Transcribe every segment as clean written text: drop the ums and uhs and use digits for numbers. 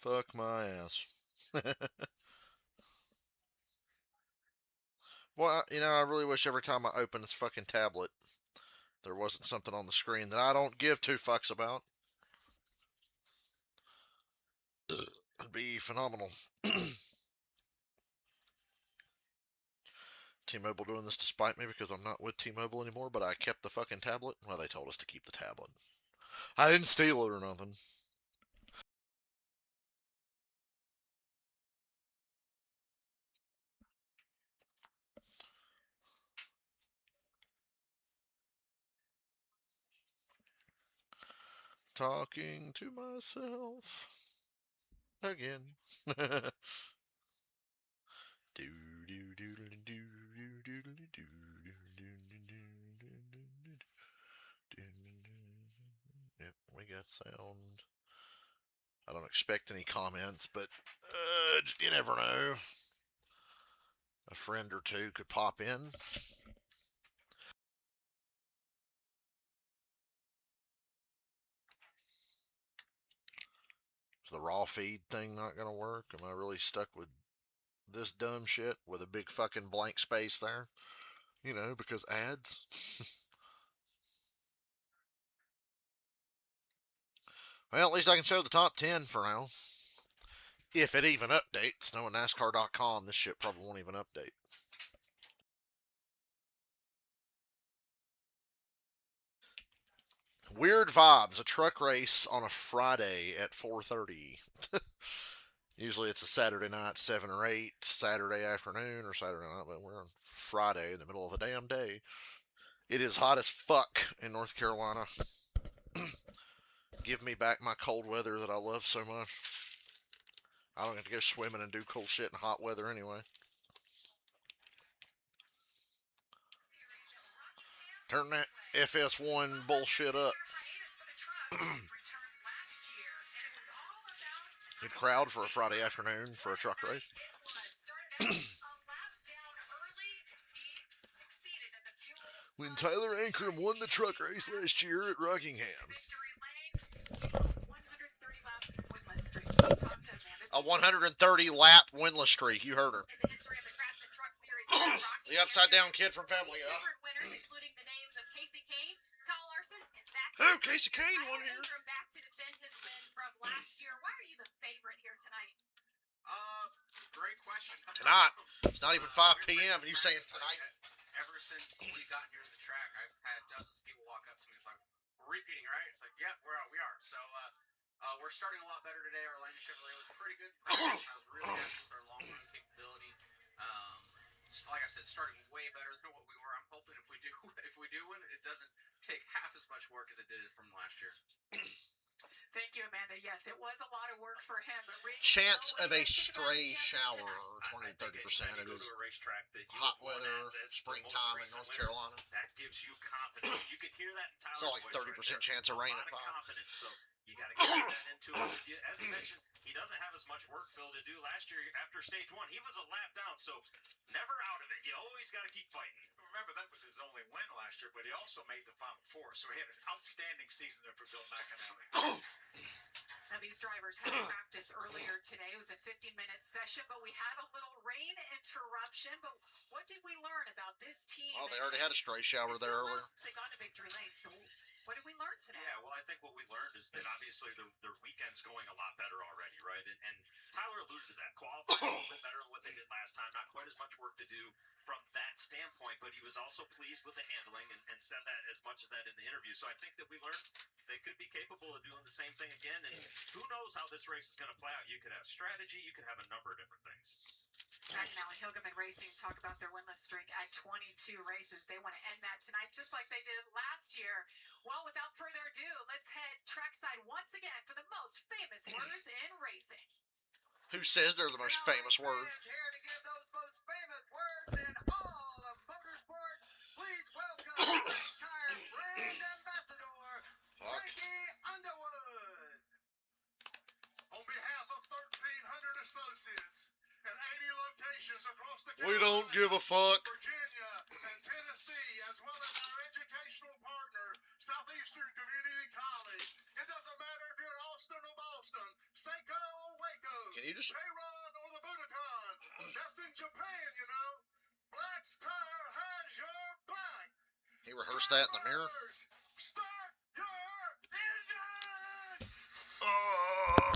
Fuck my ass. Well, you know, I really wish every time I open this fucking tablet, there wasn't something on the screen that I don't give two fucks about. It'd be phenomenal. T-Mobile doing this to spite me because I'm not with T-Mobile anymore, but I kept the fucking tablet. Well, they told us to keep the tablet. I didn't steal it or nothing. Talking to myself again. Yep, we got sound. I don't expect any comments, but you never know. A friend or two could pop in. Is the raw feed thing not going to work? Am I really stuck with this dumb shit with a big fucking blank space there? You know, because ads. Well, at least I can show the top 10 for now. If it even updates. Knowing NASCAR.com, this shit probably won't even update. Weird vibes. A truck race on a Friday at 4:30. Usually it's a Saturday night, 7 or 8, Saturday afternoon or Saturday night, but we're on Friday in the middle of the damn day. It is hot as fuck in North Carolina. Give me back my cold weather that I love so much. I don't get to go swimming and do cool shit in hot weather anyway. Turn that FS1 bullshit up. Good crowd for a Friday afternoon for a truck race. When Tyler Ankrum won the truck race last year at Rockingham. A 130 lap winless streak. You heard her. The upside down kid from Family Guy. Oh, Casey Kane won here. Great question. Tonight. It's not even 5 p.m. and you saying tonight? Ever since we got here to the track, I've had dozens of people walk up to me. It's like, we're repeating, right? It's like, yeah, we are. So we're starting a lot better today. Our landing Chevrolet was pretty good. I was really happy with our long run capability. Like I said, starting way better than what we were. I'm hoping if we do win, it doesn't take half as much work as it did from last year. Thank you, Amanda. Yes, it was a lot of work for him. But chance of a stray shower, 20-30%. It is hot weather, springtime in North Carolina. That gives you confidence. You can hear that in Tyler's It's like 30% chance of rain at 5. Confidence, so you got to get that into it. As you mentioned, he doesn't have as much work, Phil, to do. Last year, after stage 1, he was a lap down, so never out of it. You always got to keep fighting. Remember, that was his only win last year, but he also made the Final Four, so he had an outstanding season there for Bill McAnally. Now, these drivers had practice earlier today. It was a 15-minute session, but we had a little rain interruption. But what did we learn about this team? Oh, they already had a stray shower there earlier. They got to victory lane, so what did we learn today? Yeah, well, I think what we learned is that obviously their weekend's going a lot better already, right? And Tyler alluded to that. Qualifying a little bit better than what they did last time. Not quite as much work to do from that standpoint, but he was also pleased with the handling and said that as much as that in the interview. So I think that we learned they could be capable of doing the same thing again. And who knows how this race is going to play out. You could have strategy. You could have a number of different things. McAnally, Hilgeman Racing talk about their winless streak at 22 races. They want to end that tonight just like they did last year. Well, without further ado, let's head trackside once again for the most famous words in racing. Who says they're the most famous words? Here to give those most famous words in all of motorsports, please welcome retired brand ambassador, Frankie Underwood. On behalf of 1,300 associates and 80 locations across the We don't give a fuck. Virginia and Tennessee, as well as our educational partner, Southeastern Community College. It doesn't matter if you're in Austin or Boston. Say go, Waco. Can you just... K-Ron or the Budokan. That's in Japan, you know. Black's Tire has your back. He rehearsed that in the mirror? Drivers, start your engines! Oh.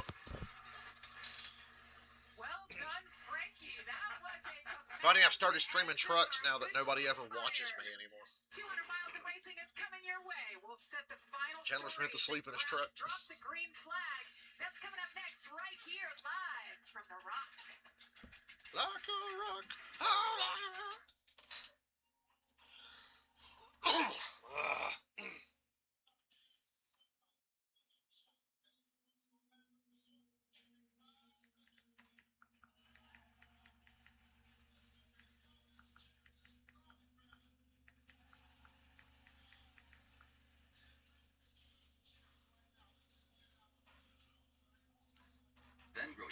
Well done, Frankie. That was a Funny, I've started streaming trucks now that nobody ever watches me anymore. 200 miles of racing is coming your way. We'll set the final Chandler Smith story. asleep in his truck. Drop the green flag. That's coming up next right here live from the Rock. Like a rock. Oh, like a rock. Then grow.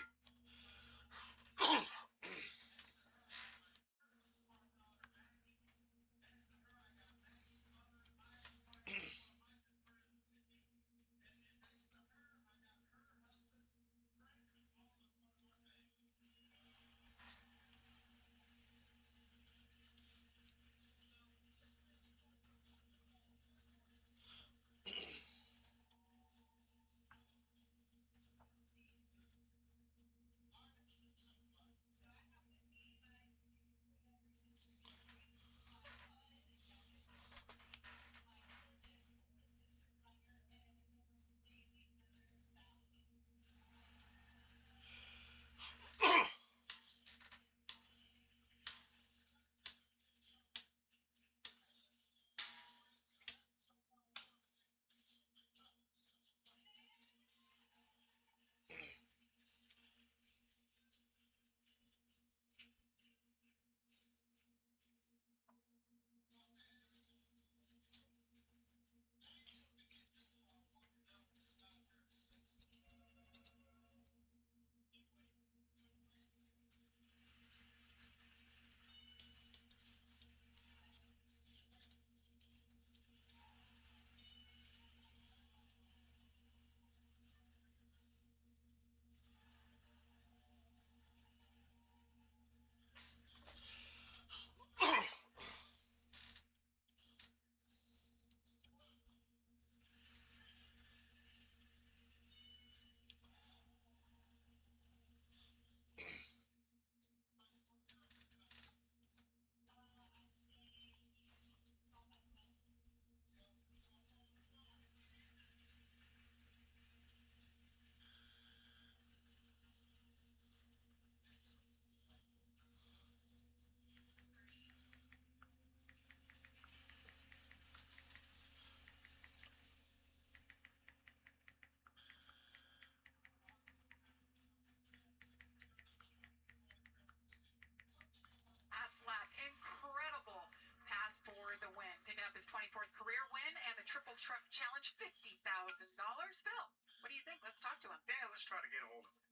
Lap, incredible pass for the win, picking up his 24th career win and the Triple Truck Challenge, $50,000. Phil, what do you think? Let's talk to him. Yeah, let's try to get a hold of him.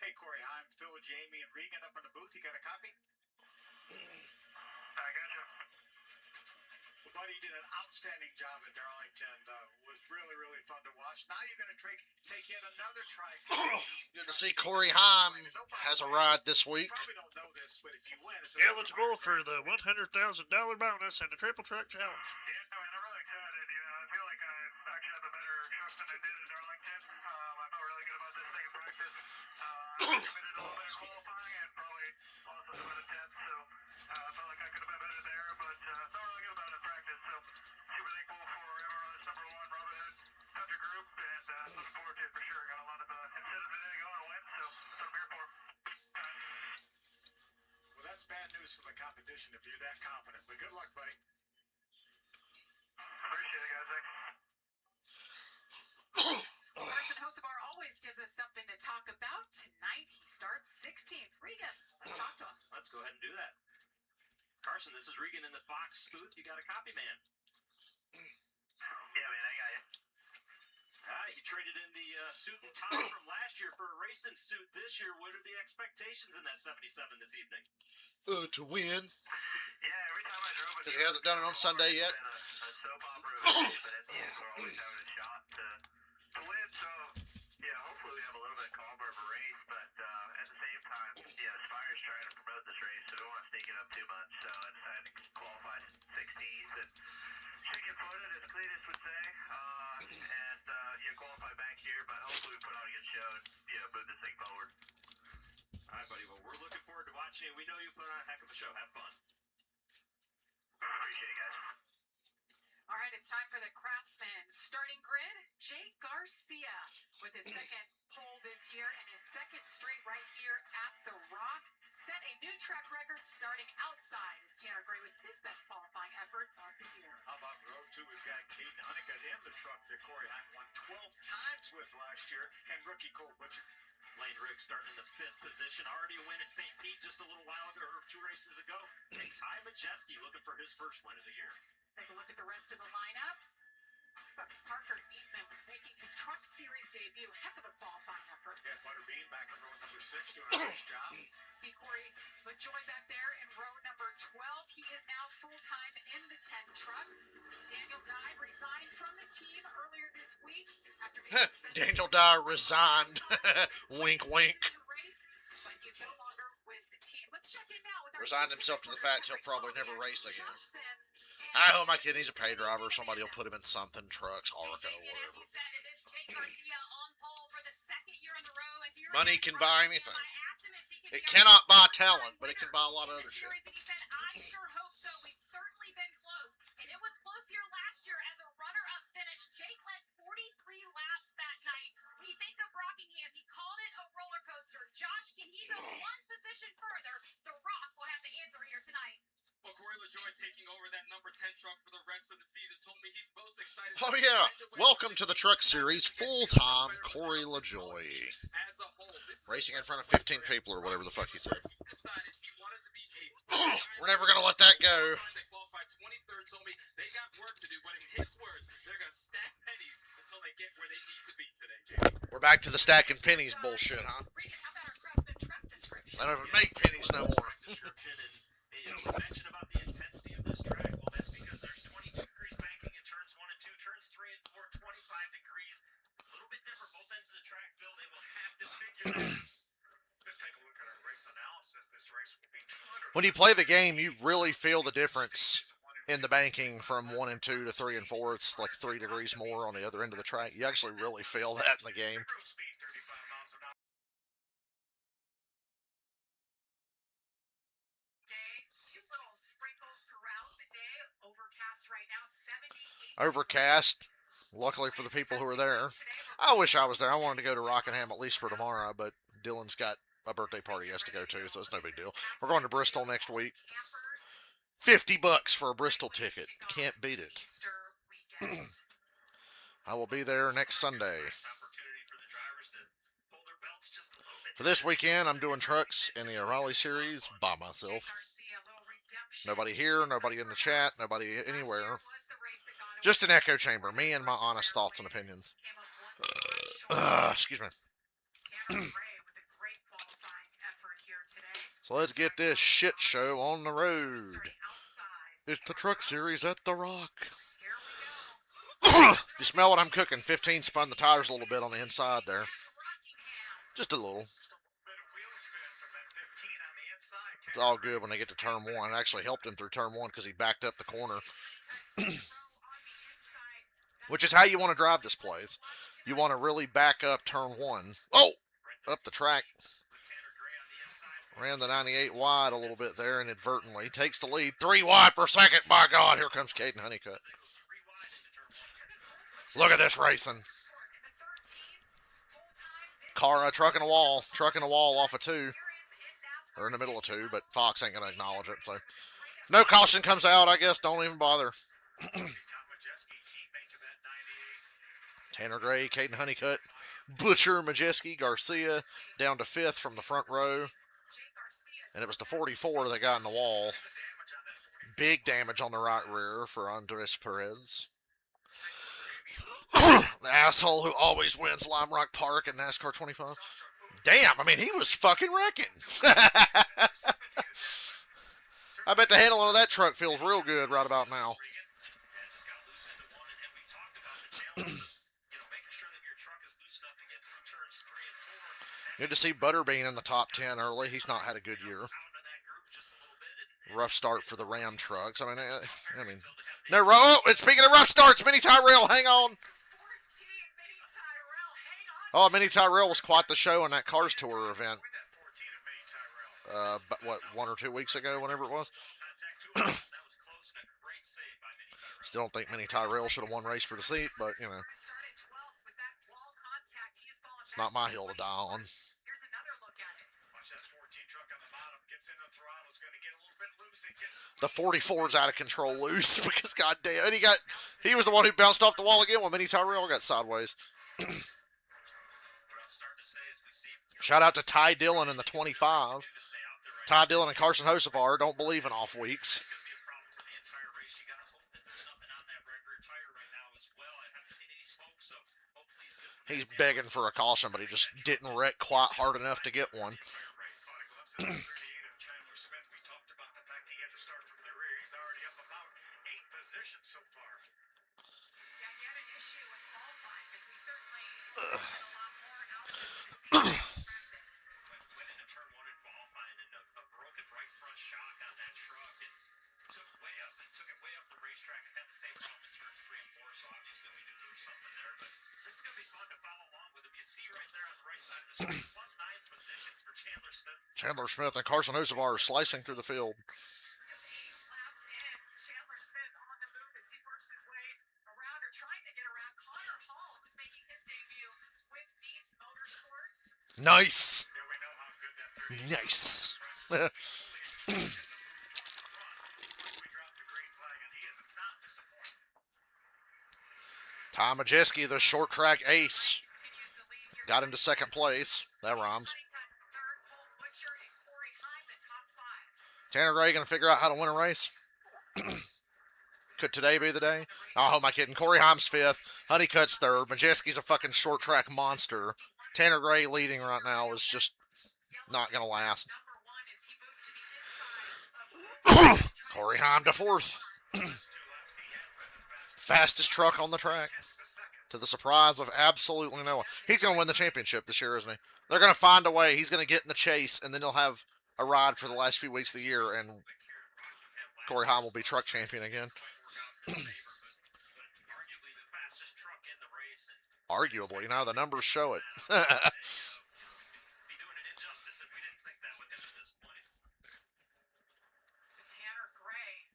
Hey, Corey, I'm Phil, Jamie, and Regan up in the booth. You got a copy? I got you. Well, buddy, you did an outstanding job at Darlington. Was really, really fun to watch. Now you're going to take yet another try. Good to see Corey Haim has a ride this week. You probably don't know this, but if you win, it's Eligible for the $100,000 bonus and the Triple Truck Challenge. Yeah, I mean, I'm really excited. You know, I feel like I actually have a better truck than I did at Darlington. I felt really good about this thing in practice. I committed a little bit of qualifying and probably lost a little bit of depth, so I felt like I could have been better there, but felt really good about it in practice. So super thankful for everyone that's number one Robin Hood Country Group, and looking forward to it for sure. Got a lot of incentive today to go and win, so that's what I'm here for. Well, that's bad news for the competition if you're that confident. But good luck, buddy. Appreciate it, guys. Thanks. Carson Hocevar always gives us something to talk about. Tonight he starts 16th. Regan, let's talk to him. Let's go ahead and do that. Carson, this is Regan in the Fox booth. You got a copy, man. Yeah, man, I got you. You traded in the suit and tie from last year for a racing suit this year. What are the expectations in that 77 this evening? To win. Yeah, every time I drove it. Because he hasn't done it on Sunday yet. A soap opera of a race, but at the end we're always having a shot to win. So, yeah, hopefully we have a little bit calmer of a race. But watching you. We know you put on a heck of a show. Have fun. Appreciate it, guys. All right, it's time for the Craftsman starting grid. Jake Garcia with his second pole this year and his second straight right here at the Rock. Set a new track record starting outside as Tanner Gray with his best qualifying effort of the year. How about row two? We've got Caden Honeycutt in the truck that Corey Hack won 12 times with last year, and rookie Cole Butcher. Lane Riggs starting in the 5th position. Already a win at St. Pete just a little while ago, or 2 races ago. And Ty Majeski looking for his first win of the year. Take a look at the rest of the lineup. Parker Eatman making his Truck Series debut. Heck of a qualifying effort. Yeah, Butterbean back in row number 6 doing a nice job. See Corey LaJoy back there in row number 12. He is now full-time in the 10 truck. Daniel Dye resigned from the team earlier this week after being suspended. Daniel Dye resigned. Wink, wink. To race, but he's no longer with the team. Let's check in now with our Resigned himself to the fact he'll probably never race again. I hope my kid, he's a pay driver. Somebody will put him in something, trucks, Arco, whatever. Money can buy anything. It cannot buy talent, but it can buy a lot of other shit. I sure hope so. We've certainly been close, and it was close here last year as a runner-up finish. Jake led 43 laps that night. When you think of Rockingham, he called it a roller coaster. Josh, can he go one position further? The Rock will have the answer here tonight. Well, Corey LaJoy taking over that number 10 truck for the rest of the season told me he's most excited. Oh yeah, welcome to the Truck Series, full-time Corey LaJoy. Racing in front of 15 people or whatever the fuck he said. We're never going to let that go. Told me they got work to do, but in his words, they're going to stack pennies until they get where they need to be today, Jake. We're back to the stacking pennies bullshit, huh? Regan, how about our Craftsman truck description? They don't even make pennies no more. Description and we mentioned about the intensity of this track. Well, that's because there's 22 degrees banking in turns 1 and 2, turns 3 and 4, 25 degrees. A little bit different both ends of the track, Phil. They will have to figure that out. Let's take a look at our race analysis. This race will be 200. When you play the game, you really feel the difference in the banking from 1 and 2 to 3 and 4. It's like 3 degrees more on the other end of the track. You actually really feel that in the game. Speed 35 miles an hour. Few little sprinkles throughout the day. Overcast right now, 78. Overcast. Luckily for the people who are there. I wish I was there. I wanted to go to Rockingham at least for tomorrow, but Dylan's got a birthday party he has to go to, so it's no big deal. We're going to Bristol next week. $50 for a Bristol ticket. Can't beat it. Easter weekend. I will be there next Sunday. Opportunity for the drivers to pull their belts just a little bit. For this weekend, I'm doing trucks in the Raleigh series by Jake myself. Garcia, a little redemption. Nobody here, nobody in the chat, nobody anywhere. Was the race that got him Just an echo chamber. Me and my honest thoughts and opinions. came up one spot short. Excuse me. Tanner Gray with a great qualifying effort here today. So let's get this shit show on the road. Starting outside. It's the truck series at the Rock. Here we go. If you smell what I'm cooking, 15 spun the tires a little bit on the inside there. Rockingham. Just a little. Bit of wheel spin from that 15 on the inside. It's all good when they get to turn 1. It actually helped him through turn 1 because he backed up the corner. Which is how you want to drive this place. You want to really back up turn 1. Oh! Up the track. Ran the 98 wide a little bit there inadvertently. Takes the lead. 3 wide per second. My God, here comes Caden Honeycutt. Look at this racing. Car trucking a wall. Trucking a wall off of 2. Or in the middle of 2, but Fox ain't going to acknowledge it. So, if no caution comes out, I guess don't even bother. Tanner Gray, Caden Honeycutt, Butcher, Majeski, Garcia down to 5th from the front row. And it was the 44 that got in the wall. Big damage on the right rear for Andres Perez. The asshole who always wins Lime Rock Park in NASCAR 25. Damn, I mean, he was fucking wrecking. I bet the handling of that truck feels real good right about now. Good to see Butterbean in the top 10 early. He's not had a good year. Rough start for the Ram trucks. I mean, no. Oh, and speaking of rough starts, Mini Tyrell, hang on. Oh, Mini Tyrell was quite the show in that Cars Tour event. what, 1 or 2 weeks ago, whenever it was. That was close and a great save by Mini Tyrell. Still don't think Mini Tyrell should have won race for the seat, but you know, Started 12th with that wall contact. He's fallen it's back not my to hill to die on. Here's another look at it. Watch that 14 truck on the bottom. Gets in the throttle. It's going to get a little bit loose. It gets The 44's out of control loose because goddamn, and he was the one who bounced off the wall again when Mini Tyrell got sideways. What I'm starting to say is we see Shout out to Ty Dillon in the 25. to stay out there right Ty Dillon and Carson Hocevar don't believe in off weeks. It's going to be a problem for the entire race. You got to hope that there's nothing on that rear tire right now as well. I haven't seen any smoke, so hopefully he's good. He's begging for a caution, but he just didn't wreck quite hard enough to get one. Body clips at 38 of Chandler Smith. We talked about the fact he had to start from the rear. He's already up about 8 positions so far. Yeah, he had an issue with qualifying because we certainly expected a lot more out of him this practice. Went into turn 1 in qualifying and a broken right front shock on that truck and took it way up the racetrack and had the same problem in turns 3 and 4. So obviously we knew there was something there, but this is going to be fun to follow along with him. You see right there on the right side of the screen, plus 9 positions for Chandler Smith. Chandler Smith and Carson Hocevar are slicing through the field. Just 8 laps in, Chandler Smith on the move as he works his way around or trying to get around Connor Hall, who's making his debut with Nice Motorsports. Nice. Yeah, we know how good that 30 Nice. we dropped the green flag, and he is not disappointed. Ty Majeski, the short track ace, Continues to lead here. got into second place. That rhymes. Third, Cole Butcher and Corey Heim, the top 5. Tanner Gray gonna figure out how to win a race. Could today be the day? Oh, who am I kidding? Corey Heim's 5th. Honeycutt's 3rd. Majeski's a fucking short track monster. Tanner Gray leading right now is just not gonna last. Number 1 as he moves to the inside of Corey Heim to 4th. Fastest truck on the track. To the surprise of absolutely no one. He's going to win the championship this year, isn't he? They're going to find a way. He's going to get in the chase, and then he'll have a ride for the last few weeks of the year, and Corey Heim will be truck champion again. Arguably the fastest truck in the race. And Arguably. Now the numbers show it. be doing an injustice if we didn't think that with him at this point. So Tanner Gray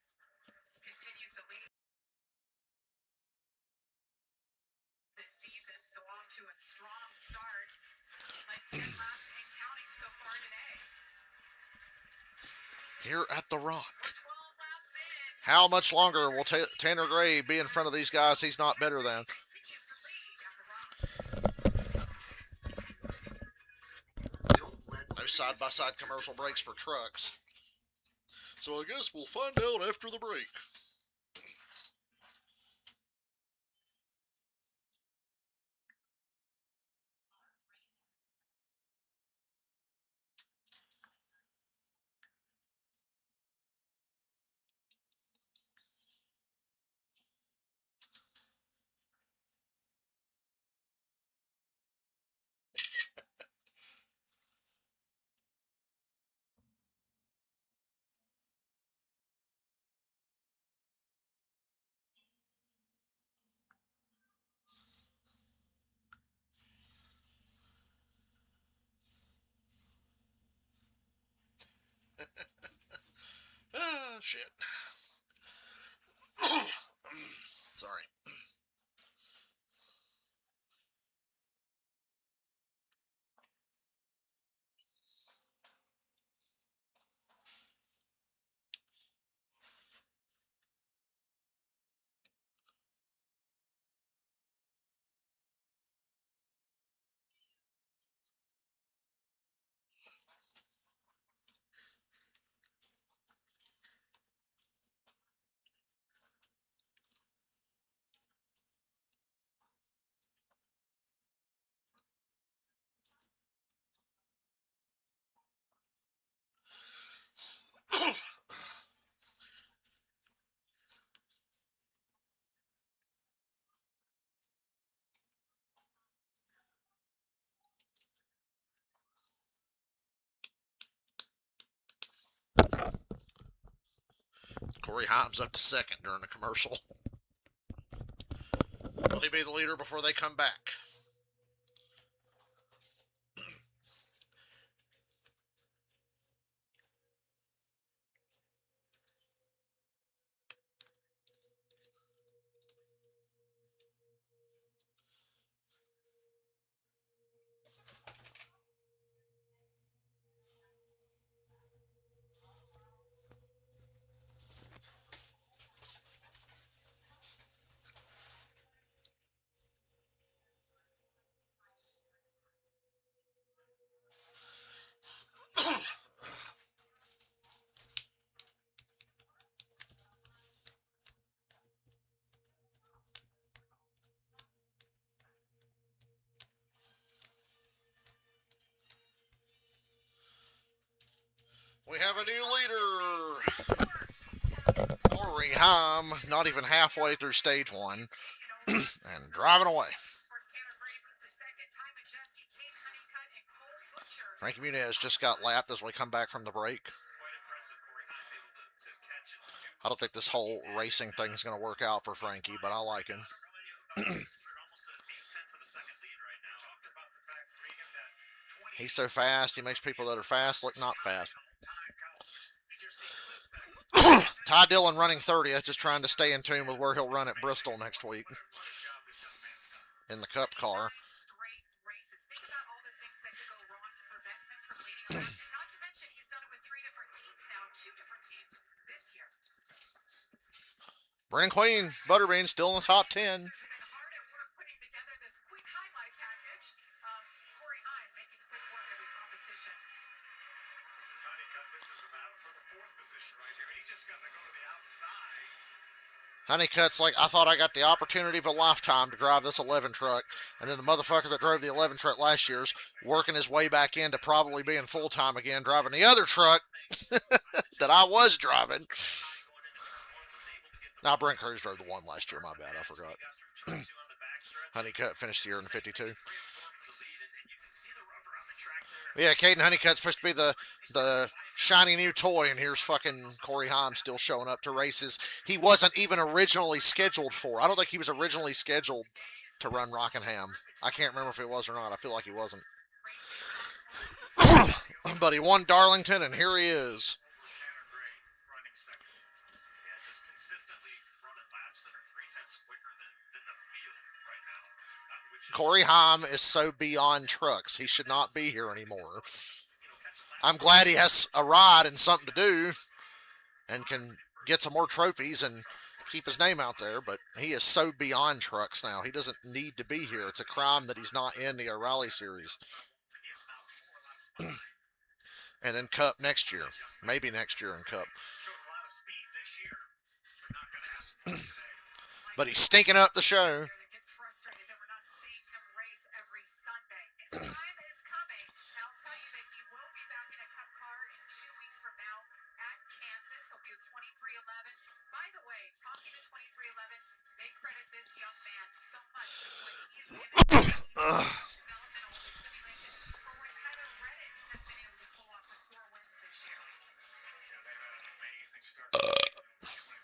continues to lead this season, so off to a strong start. Like 10 laps and counting so far today. Here at the Rock. 12 laps in. How much longer will Tanner Gray be in front of these guys he's not better than? Continues to lead at the Rock. No side-by-side commercial breaks for trucks. So I guess we'll find out after the break. Ah, shit. Sorry. Corey Heim's up to 2nd during the commercial. Will he be the leader before they come back? a new leader. Corey Heim, not even halfway through stage one, and driving away. Frankie Muniz just got lapped as we come back from the break. I don't think this whole racing thing is going to work out for Frankie, but I like him. He's so fast, he makes people that are fast look not fast. Ty Dillon running 30th, just trying to stay in tune with where he'll run at Bristol next week in the Cup car. Brennan Queen, Butterbean, still in the top 10. Honeycutt's like, I thought I got the opportunity of a lifetime to drive this 11 truck, and then the motherfucker that drove the 11 truck last year's working his way back into probably being full-time again, driving the other truck that I was driving. Now, Brent Cruz drove the one last year, my bad, I forgot. Honeycutt finished the year in the 52. Yeah, Caden Honeycutt's supposed to be the shiny new toy, and here's fucking Corey Heim still showing up to races he wasn't even originally scheduled for. I don't think he was originally scheduled to run Rockingham. I can't remember if he was or not. I feel like he wasn't. But he won Darlington, and here he is. Corey Heim is so beyond trucks. He should not be here anymore. I'm glad he has a ride and something to do and can get some more trophies and keep his name out there, but he is so beyond trucks now. He doesn't need to be here. It's a crime that he's not in the O'Reilly Series. And then Cup next year. Maybe next year in Cup. But he's stinking up the show.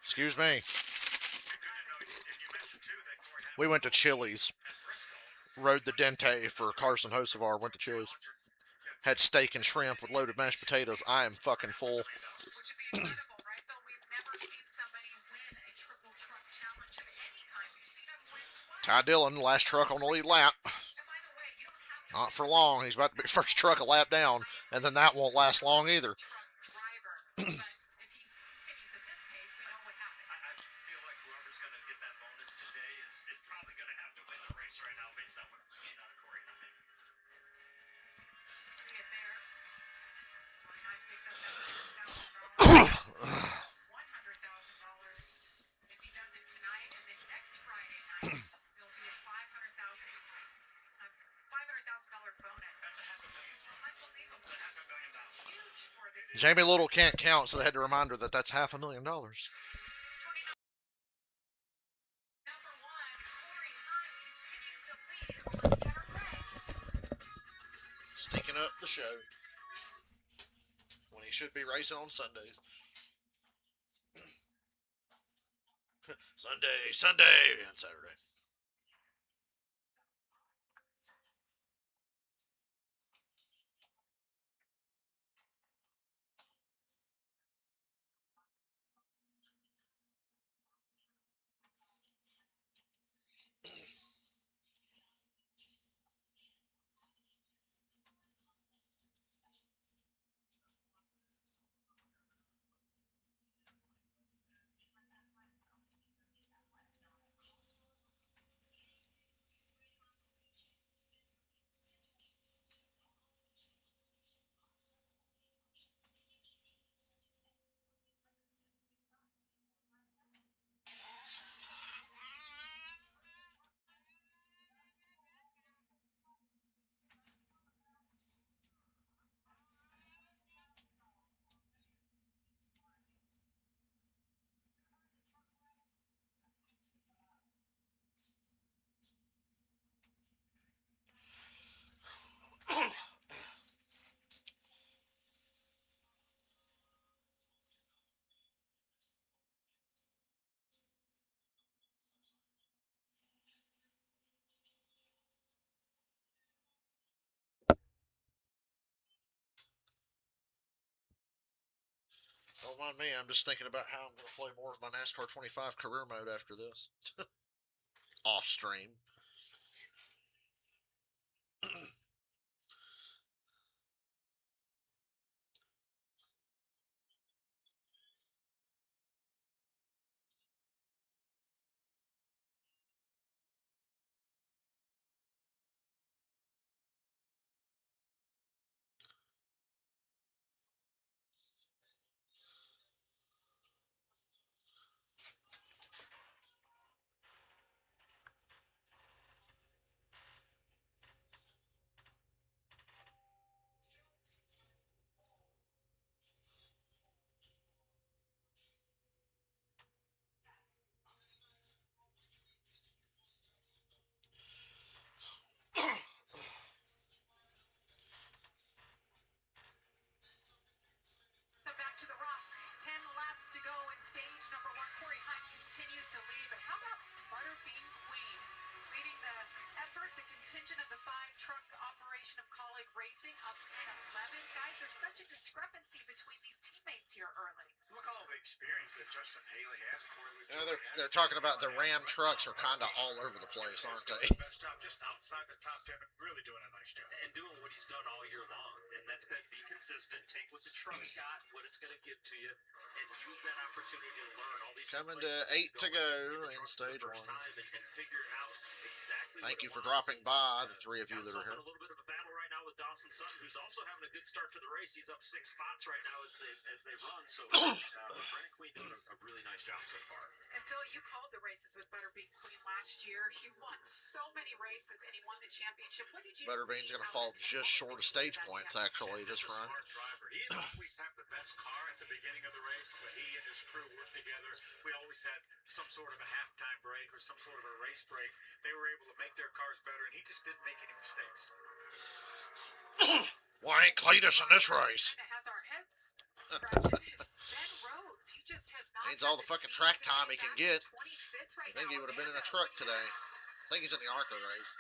Excuse me. We went to Chili's. Rode the Dente for Carson Hocevar. Went to Chili's. Had steak and shrimp with loaded mashed potatoes. I am fucking full. Ty Dillon, last truck on the lead lap. Not for long. He's about to be first truck a lap down, and then that won't last long either. Jamie Little can't count, so they had to remind her that that's $500,000. Stinking up the show when he should be racing on Sundays. Sunday, and Saturday. Don't mind me. I'm just thinking about how I'm going to play more of my NASCAR 25 career mode after this. Off stream. Back to the Rock. 10 laps to go in stage number 1. Corey Heim continues to lead, but how about Butterbean Queen leading the effort, the contingent of the 5-truck operation of Colleague Racing up in 11. Guys, there's such a discrepancy between these teammates here early. Look all the experience that Justin Haley has. They're talking about the Ram trucks are kind of all over the place, aren't they? Best job just outside the top 10, and really doing a nice job. And doing what he's done all year long. And that's been be consistent, take what the truck's got, what it's going to give to you, and use that opportunity to learn all these Coming to 8 to go in stage 1. And figure out exactly Thank you for dropping by, the 3 of you that are in here. a little bit of a battle right now with Dawson Sutton, who's also having a good start to the race. He's up 6 spots right now as they run. So Brennan Queen doing a really nice job so far. And Phil, you called the races with Butterbean Queen last year. He won so many races, and he won the championship. What did you Butterbean's see going to out fall of him? just short of stage points, actually, this He's a run. smart driver. He didn't always have the best car at the beginning of the race, but he and his crew worked together. We always had some sort of a halftime break or some sort of a race break. They were able to make their cars better, and he just didn't make any mistakes. Why ain't Cletus in this race? Kinda has our heads scratching. Is Ben Rhodes. He just has not Needs all the fucking track time he can get. 25th right I think he now. would have been in a truck today. I think he's in the ARCA race.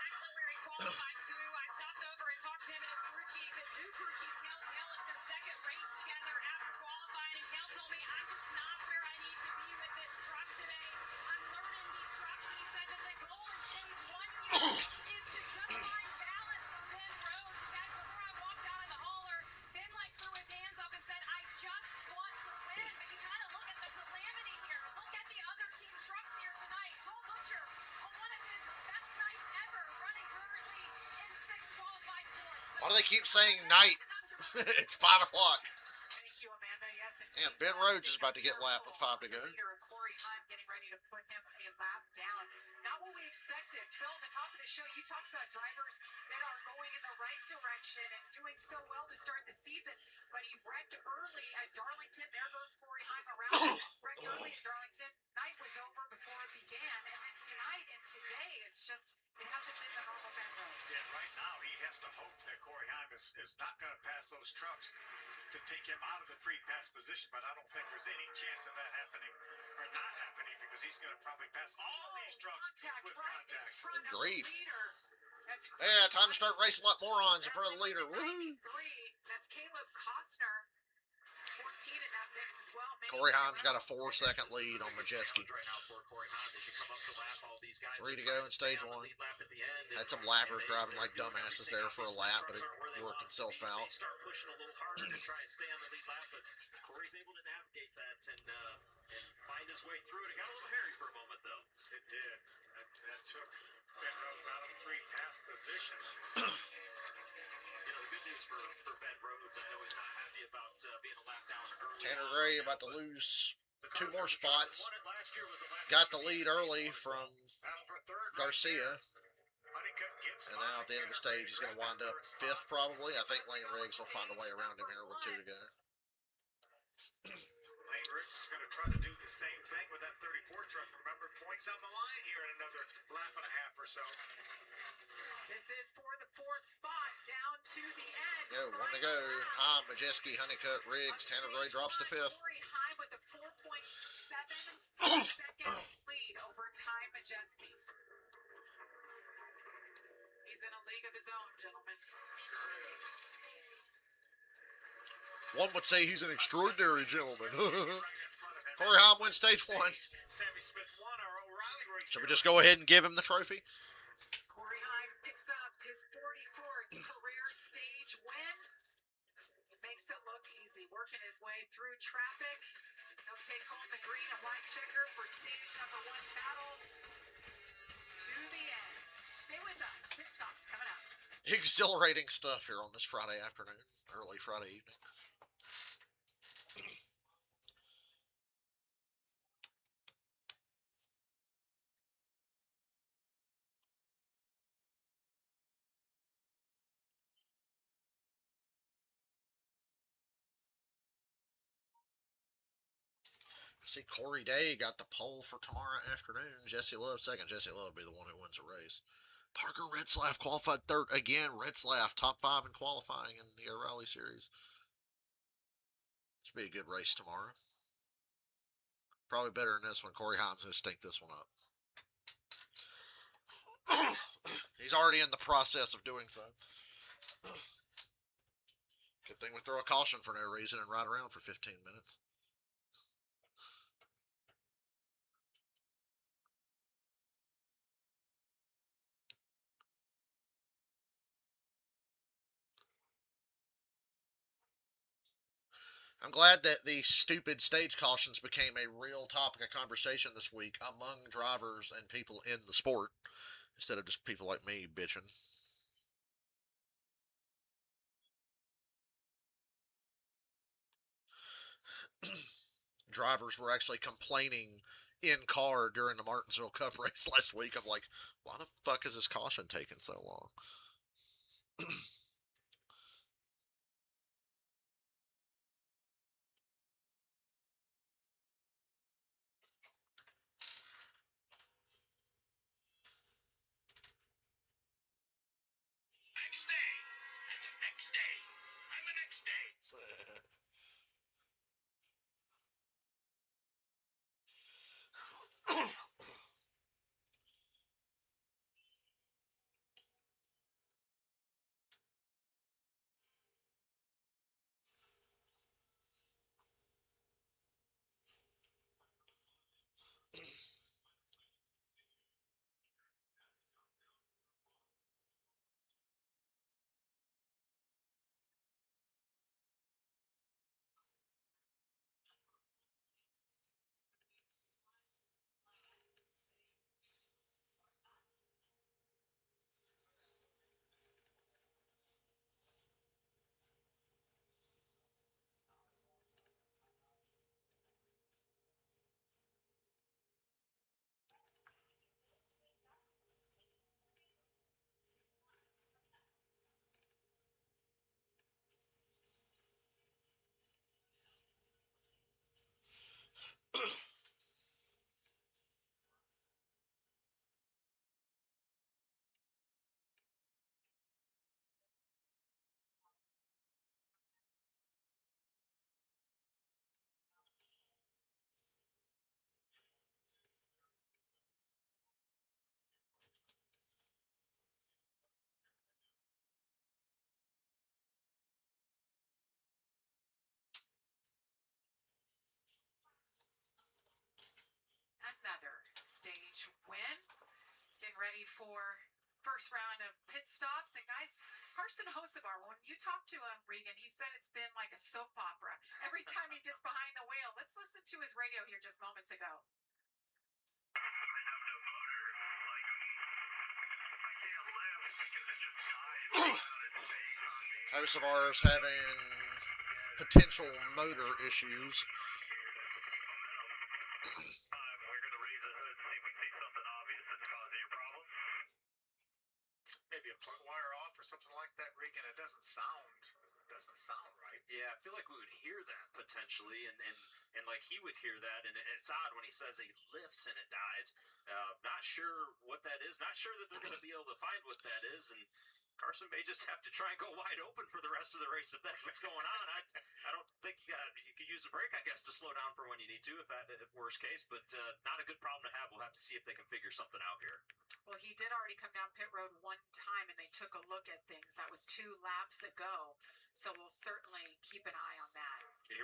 I stopped over and talked to him and his crew chief, his new crew chief, Kel Hill. It's their second race together after qualifying, and Kel told me, I'm just not where I need to be with this truck today. I'm learning these trucks, and he said that the goal in stage 1 here is to just find balance for Ben Rhodes. And guys, before I walked out of the hauler, Ben threw his hands up and said, I just want to win. But you gotta look at the calamity here. Look at the other team trucks here tonight. Cole Butcher on one of his best nights ever, running currently in 6 qualified fourths. Why do they keep saying night? It's 5 o'clock. Thank you, Amanda. Yes, and Yeah, he's Ben Rhodes is about to get powerful. lapped with 5 to go. Leader Corey Heim getting ready to put him a lap down. Not what we expected. Phil, at the top of the show, you talked about drivers that are going in the right direction and doing so well to start the season, but he wrecked early at Darlington. There goes Corey Heim around. Wrecked early at Darlington. Night was over before it began, and then tonight and today, it's just, it hasn't been the normal Ben Rhodes. And right now, he has to hope that Corey Heim is not going to pass those trucks to take him out of the free pass position, but I don't think there's any chance of that happening or not happening, because he's going to probably pass all these trucks with contact. Good grief. That's Yeah, time to start racing like morons in front of the leader. Woohoo! That's Caleb Costner. 14 in that mix as well. Corey Heim's got a 4-second lead on Majeski. Right now for Corey Heim as you come up the lap, all these guys 3 to go in stage 1. Had some lappers driving like dumbasses there for a lap, but it worked itself out. Start pushing a little harder to try and stay on the lead lap, but Corey's able to navigate that and find his way through it. It got a little hairy for a moment, though. It did. That took Ben Rhodes out of the free pass position. You know, the good news for Ben Rhodes, I know he's not happy about being a lap down early. Tanner Gray about to lose 2 more spots. Got the lead early from Battle for third right Garcia. there. Honeycutt gets And now at the end of the stage, he's going to wind up 5th probably. I think Lane Riggs will find a way around him here with 2 to go. Lane Riggs is going to try to do the same thing with that 34 truck. Remember, points on the line here in another lap and a half or so. This is for the 4th spot, down to the end. Go, 1 to go. Heim, Majeski, Honeycutt, Riggs. Tanner Gray drops to 5th. Corey Heim with a 4.7 second lead over Ty Majeski. He's in a league of his own, gentlemen. Sure is. One would say he's an extraordinary gentleman. Corey Haim wins stage 1. Sammy Smith won our O'Reilly race. Should we just go ahead and give him the trophy? Corey Haim picks up his 44th career stage win. He makes it look easy, working his way through traffic. He'll take home the green and white checker for stage number 1 battle to the end. Stay with us. Pit stops coming up. Exhilarating stuff here on this Friday afternoon, early Friday evening. See, Corey Day got the pole for tomorrow afternoon. Jesse Love second. Jesse Love will be the one who wins the race. Parker Retzlaff qualified third again. Retzlaff top 5 in qualifying in the O'Reilly Series. Should be a good race tomorrow. Probably better than this one. Corey Haim's going to stink this one up. He's already in the process of doing so. Good thing we throw a caution for no reason and ride around for 15 minutes. I'm glad that the stupid stage cautions became a real topic of conversation this week among drivers and people in the sport, instead of just people like me bitching. Drivers were actually complaining in car during the Martinsville Cup race last week of like, why the fuck is this caution taking so long? Next day, and the next day, and the next day. Another stage win. Getting ready for first round of pit stops. And guys, Carson Hocevar, when you talked to him, Regan, he said it's been like a soap opera every time he gets behind the wheel. Let's listen to his radio here just moments ago. Hocevar is having potential motor issues. We're going to raise the hood and see if we see something obvious that's causing your problem. Maybe a plug wire off or something like that, Regan. It doesn't sound right. Yeah, I feel like we would hear that potentially, and like he would hear that, and it's odd when he says he lifts and it dies. Not sure what that is. Not sure that they're going to be able to find what that is, and Carson may just have to try and go wide open for the rest of the race if that's what's going on. I don't think you could use a brake, I guess, to slow down for when you need to, if worst case. But not a good problem to have. We'll have to see if they can figure something out here. Well, he did already come down pit road one time, and they took a look at things. That was 2 laps ago. So we'll certainly keep an eye on that.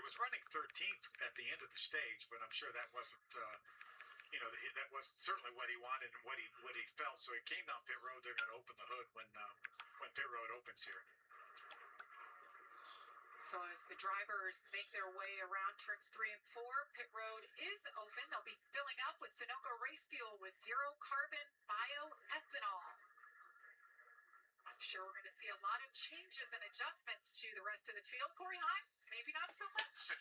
was running 13th at the end of the stage, but I'm sure that wasn't, that wasn't certainly what he wanted and what he felt. So he came down pit road. They're going to open the hood when pit road opens here. So as the drivers make their way around turns 3 and 4, pit road is open. They'll be filling up with Sunoco race fuel with zero carbon bioethanol. I'm sure we're going to see a lot of changes and adjustments to the rest of the field. Corey Heim, maybe not so much.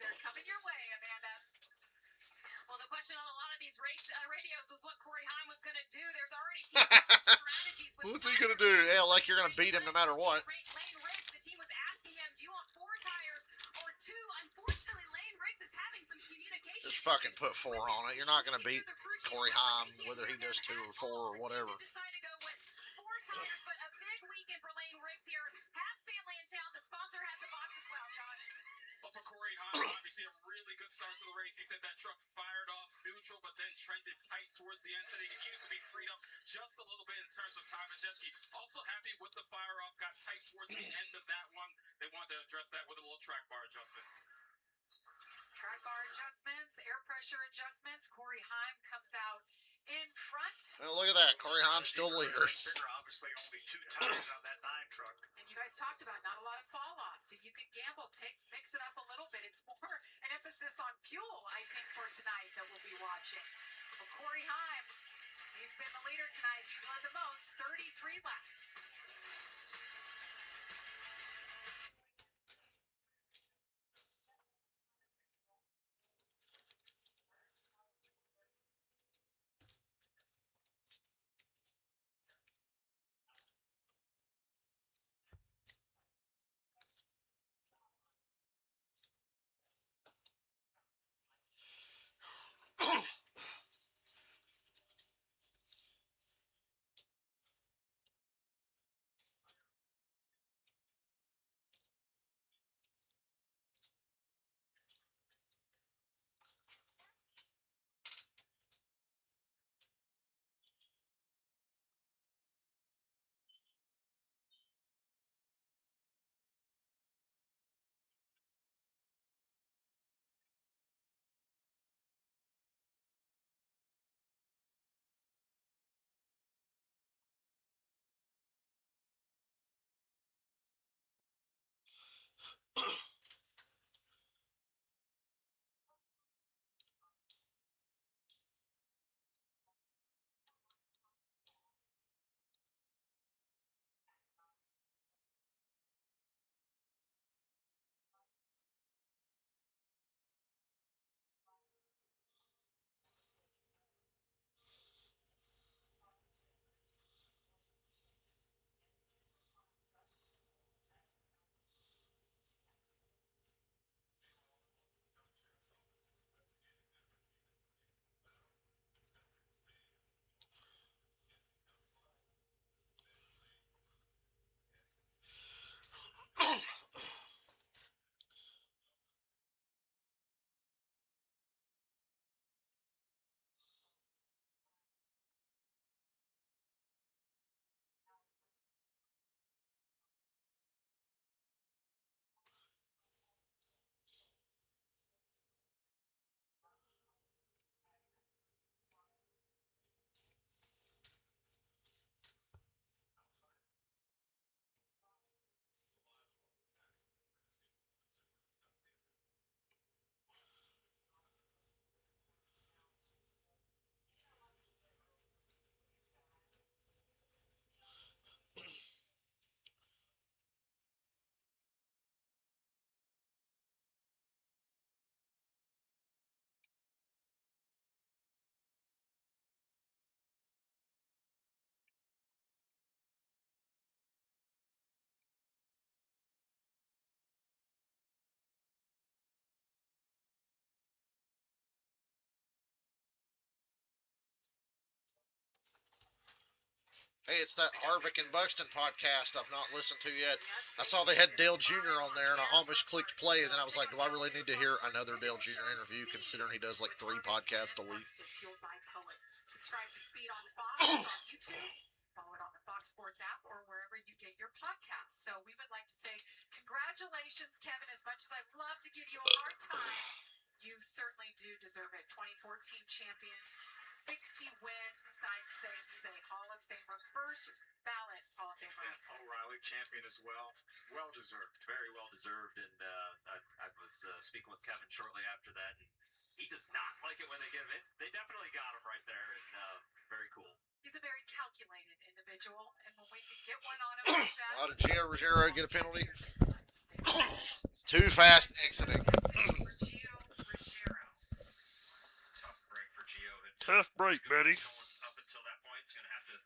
They're coming your way, Amanda. Well, the question on a lot of these race radios was what Corey Heim was going to do. There's already strategies. What's he going to do? Yeah, like you're going to beat him no matter what. Lane Riggs, the team was asking him, do you want 4 tires or 2? Unfortunately, Lane Riggs is having some communication. Just fucking put 4 on it. You're not going to beat Corey Heim, whether he does 2 or 4 or whatever. Decided to go with 4 tires, but a big weekend for Lane Riggs here. Has family in town. The sponsor has a box as well, Josh. Well, for Corey Heim, obviously a really good start to the race. He said that truck fired off neutral, but then trended tight towards the end. Said he used to be freed up just a little bit in terms of time. And Jeski also happy with the fire off, got tight towards the end of that one. They wanted to address that with a little track bar adjustment. Track bar adjustments, air pressure adjustments. Corey Heim comes out in front. Well, look at that. Corey Heim's still leader. Obviously only 2 tires on that 9 truck. And you guys talked about not a lot of fall off, so you can gamble, mix it up a little bit. It's more an emphasis on fuel, I think, for tonight that we'll be watching. Well, Corey Heim, he's been the leader tonight. He's led the most, 33 laps. Hey, it's that Harvick and Buxton podcast I've not listened to yet. I saw they had Dale Jr. on there, and I almost clicked play, and then I was like, do I really need to hear another Dale Jr. interview, considering he does like 3 podcasts a week? Subscribe to Speed on Fox on YouTube. follow it on the Fox Sports app or wherever you get your podcasts. So we would like to say congratulations, Kevin. As much as I'd love to give you a hard time, you certainly do deserve it. 2014 champion, 60 wins. I'd say he's a Hall of Famer, first ballot Hall of Famer. O'Reilly champion as well. Well deserved. Very well deserved. And I was speaking with Kevin shortly after that, and he does not like it when they give it. They definitely got him right there, and very cool. He's a very calculated individual, and when we can get one on him like that. How did Gio Ruggiero get a penalty? Too fast exiting. Tough break for Gio. Tough break, buddy. Up until that point, he's going to have to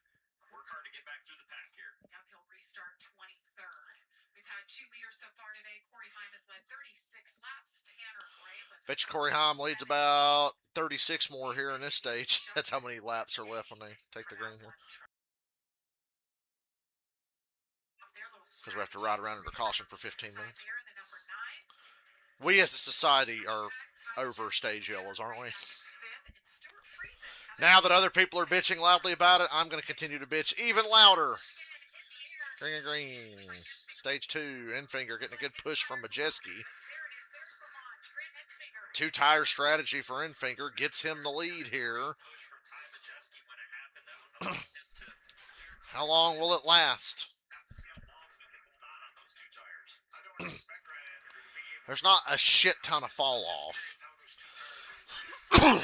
work hard to get back through the pack here. Yep, he'll restart 23rd. We've had 2 leaders so far today. Corey Heim has led 36 laps. Tanner Gray. Bet you Corey Heim leads about 36 more here in this stage. That's how many laps are left when they take the green here. Because we have to ride around under caution for 15 minutes. We as a society are over stage yellows, aren't we? Now that other people are bitching loudly about it, I'm going to continue to bitch even louder. Green, green. Stage 2, Enfinger getting a good push from Majeski. 2-tire strategy for Enfinger gets him the lead here. How long will it last? There's not a shit ton of fall off. Corey Ham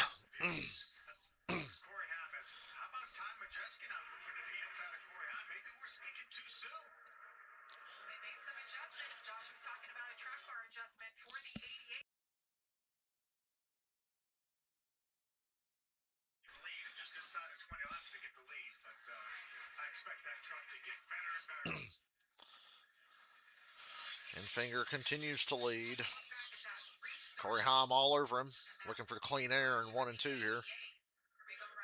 has, how about Tom Majeski not moving to the inside of Corey Ham? Maybe we're speaking too soon. They made some adjustments. Josh was talking about a track bar adjustment for the 88. Lead just inside of 20 laps to get the lead, but I expect that truck to get better and better. Enfinger continues to lead. Corey Heim all over him, looking for the clean air in 1 and 2 here.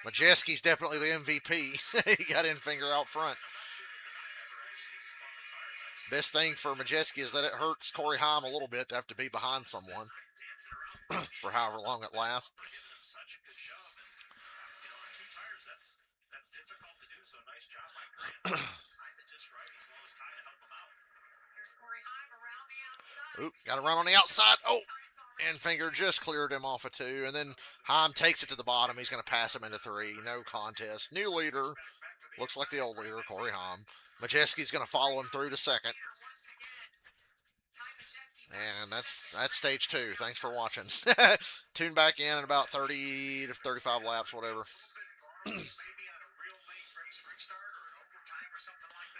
Majeski's definitely the MVP. He got Enfinger out front. Best thing for Majeski is that it hurts Corey Heim a little bit to have to be behind someone for however long it lasts. Such a good shove, and on 2 tires, that's difficult to do. So nice job by Grant. Time it just right. He's well as tie to help him out. Here's Corey Heim around the outside. Oop, got to run on the outside. Oh, Enfinger just cleared him off of 2, and then Heim takes it to the bottom. He's going to pass him into 3. No contest. New leader. Looks like the old leader, Corey Heim. Majeski's going to follow him through to 2nd. And that's stage 2. Thanks for watching. Tune back in about 30 to 35 laps, whatever.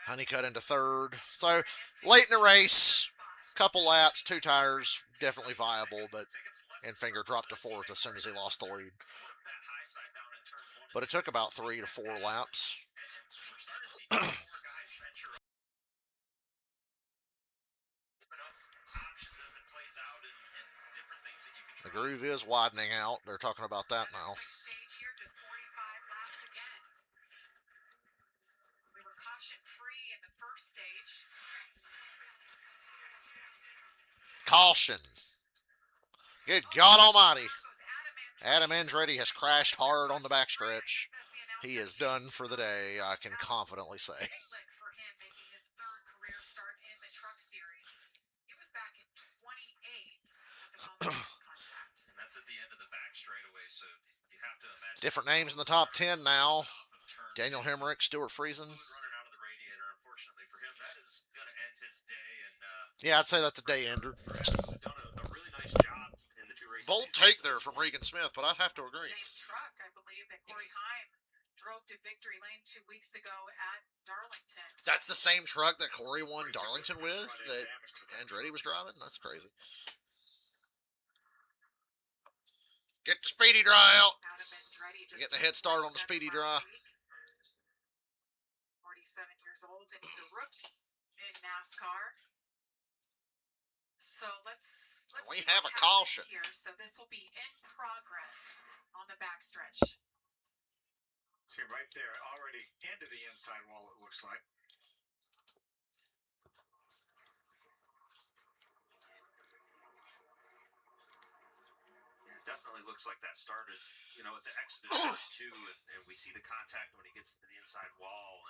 Honeycutt into 3rd. So, late in the race, couple laps, 2 tires, definitely viable, but Enfinger dropped to 4th as soon as he lost the lead. But it took about 3 to 4 laps. The groove is widening out. They're talking about that now. Stage here, just 45 laps again. We were caution free in the first stage. Caution. Good God Almighty. Adam Andretti has crashed hard on the backstretch. He is done for the day, I can confidently say. Big lick for him, making his 3rd career start in the Truck Series. He was back in 28 at the moment of his contact. And that's at the end of the back straightaway, so you have to imagine. Different names in the top 10 now. Daniel Hemrick, Stuart Friesen. Running out of the radiator, unfortunately for him, that is going to end his day. And Yeah, I'd say that's a day ender. done a really nice job in the 2 races. Bold take there from Regan Smith, but I'd have to agree. Same truck, I believe, that Corey Heim drove to victory lane 2 weeks ago at Darlington. That's the same truck that Corey won Darlington with that Andretti was driving? That's crazy. Get the speedy dry out. Adam Andretti just Getting a head start on the speedy dry. 47 years old, and he's a rookie in NASCAR. So let's We see have what a happens caution. here. So this will be in progress on the backstretch. See, right there, already into the inside wall, it looks like. Yeah, definitely looks like that started, at the Exodus turn too, and we see the contact when he gets to the inside wall,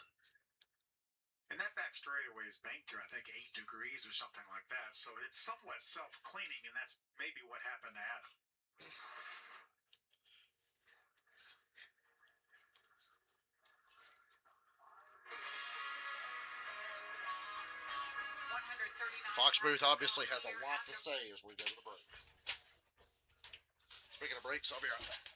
And that back straightaway is banked to, I think, 8 degrees or something like that. So it's somewhat self-cleaning, and that's maybe what happened to Adam. Fox Booth obviously has a lot to say as we go to the break. Speaking of breaks, I'll be right back.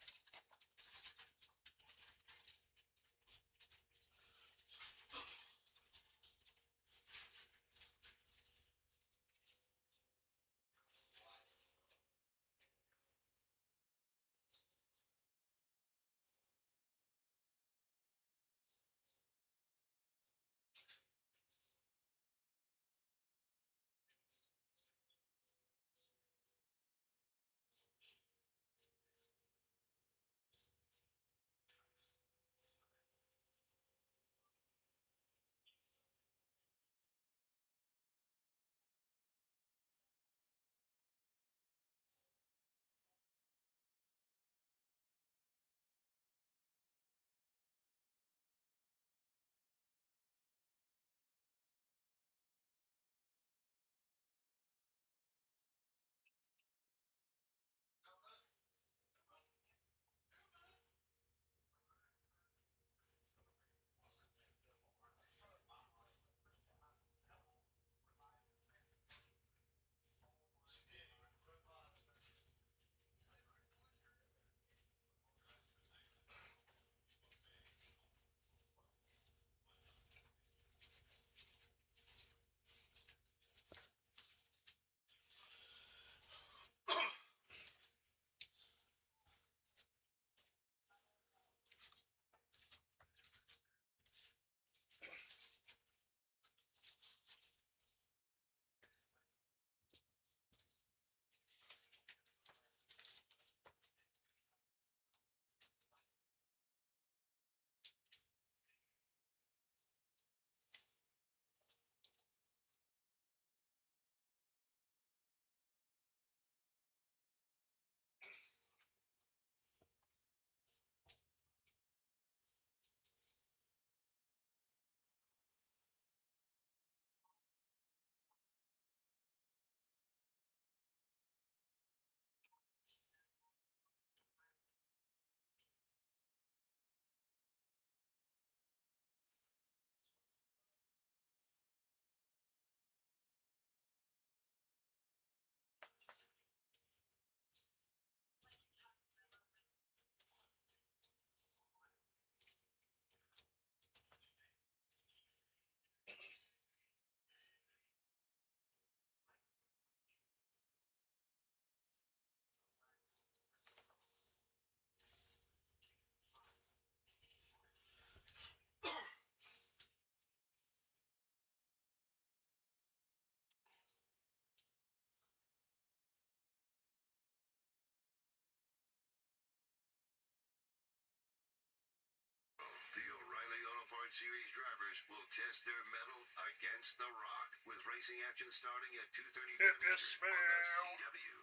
The O'Reilly Auto Parts Series drivers will test their mettle against The Rock with racing action starting at 2:30 If you on the smell. CW.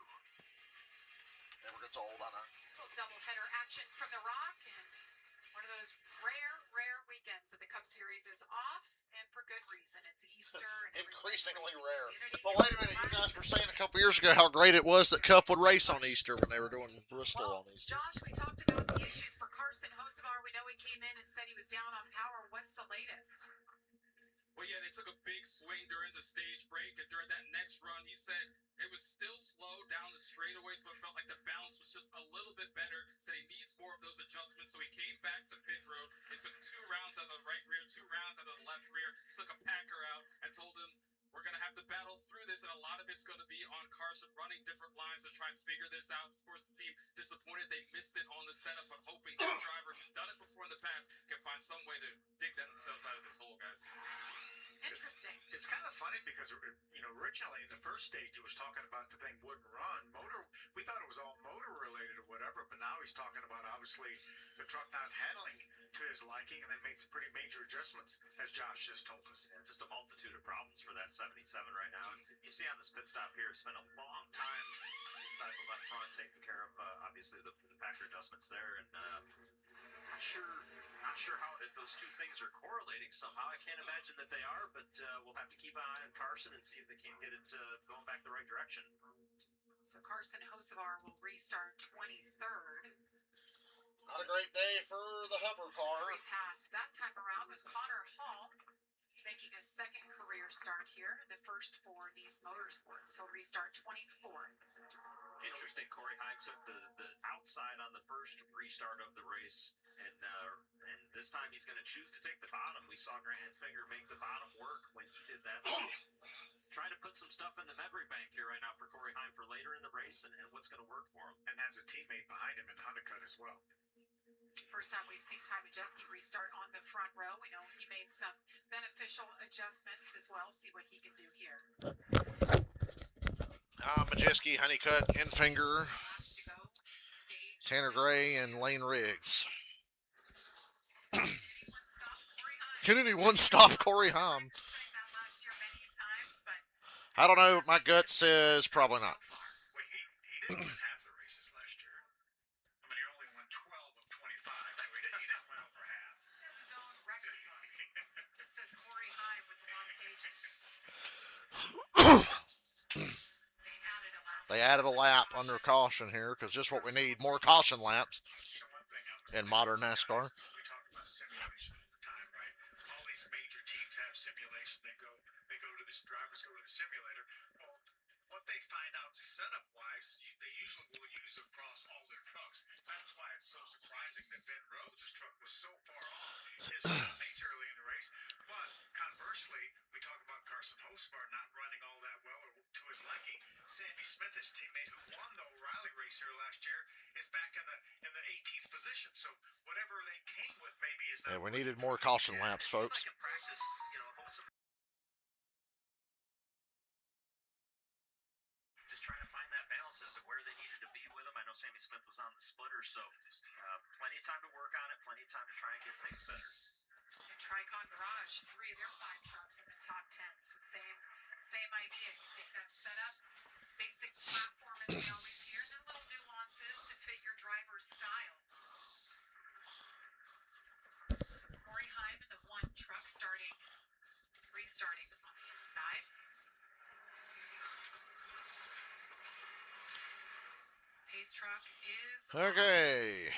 Never gets old, I know. Little doubleheader action from The Rock, and one of those rare weekends that the Cup Series is off, and for good reason. It's Easter. And Increasingly rare. community. But wait a minute, you guys were saying a couple years ago how great it was that Cup would race on Easter when they were doing Bristol Well, on Easter. Josh, we talked about the issues for Carson Hocevar. We know he came in and said he was down on power. What's the latest? Well, yeah, they took a big swing during the stage break, and during that next run, he said it was still slow down the straightaways, but felt like the balance was just a little bit better. Said he needs more of those adjustments, so he came back to pit road. It took 2 rounds out of the right rear, 2 rounds out of the left rear, took a packer out, and told him, we're going to have to battle through this, and a lot of it's going to be on Carson running different lines and trying to figure this out. Of course, the team disappointed they missed it on the setup, but hoping the driver who's done it before in the past can find some way to dig themselves out of this hole, guys. Interesting. It's kind of funny because, originally in the first stage, he was talking about the thing wouldn't run. We thought it was all motor related or whatever, but now he's talking about obviously the truck not handling to his liking, and they made some pretty major adjustments, as Josh just told us. Yeah, just a multitude of problems for that 77 right now. And you see on this pit stop here, spent a long time in inside the left front, taking care of obviously the factor adjustments there, and not sure how if those two things are correlating somehow. I can't imagine that they are, but we'll have to keep an eye on Carson and see if they can't get it going back the right direction. So Carson Hocevar will restart 23rd. Not a great day for the hover car. Pass that time around was Connor Hall, making a second career start here, the first for Nice Motorsports. He'll restart 24th. Interesting. Corey Heim took the outside on the first restart of the race, and this time he's going to choose to take the bottom. We saw Grant Enfinger make the bottom work when he did that. Trying to put some stuff in the memory bank here right now for Corey Heim for later in the race and what's going to work for him. And has a teammate behind him in Honeycutt as well. First time we've seen Ty Majeski restart on the front row. We know he made some beneficial adjustments as well. See what he can do here. Majeski, Honeycutt, Enfinger, Tanner Gray, and Lane Riggs. Can anyone stop Corey Heim? I don't know. My gut says probably not. Well, he didn't win half the races last year. I mean, he only won 12 of 25, so he didn't win over half. That's his own record book. This says Corey Heim with the long pages. They added a lap under caution here because just what we need, more caution laps You know, one thing I was in modern NASCAR. we talk about simulation all the time, right? All these major teams have simulation. They go to this, drivers go to the simulator. Well, what they find out setup-wise, they usually will use across all their trucks. That's why it's so surprising that Ben Rhodes' truck was so far off his teammates early in the race. But conversely, we talk about Carson Hocevar not running all that well or to his liking. Sammy Smith, his teammate who won the O'Reilly race here last year, is back in the 18th position. So whatever they came with maybe is not. Yeah, we needed more caution laps, folks. Like in practice, Hocevar just trying to find that balance as to where they needed to be with him. I know Sammy Smith was on the splitter, so plenty of time to work on it, plenty of time to try and get things better. Tricon Garage, 3 of their 5 trucks in the top 10. So same idea. You take that setup, basic platform as we always hear, and then little nuances to fit your driver's style. So Corey Heim in the 1 truck restarting on the inside. Pace truck is Okay.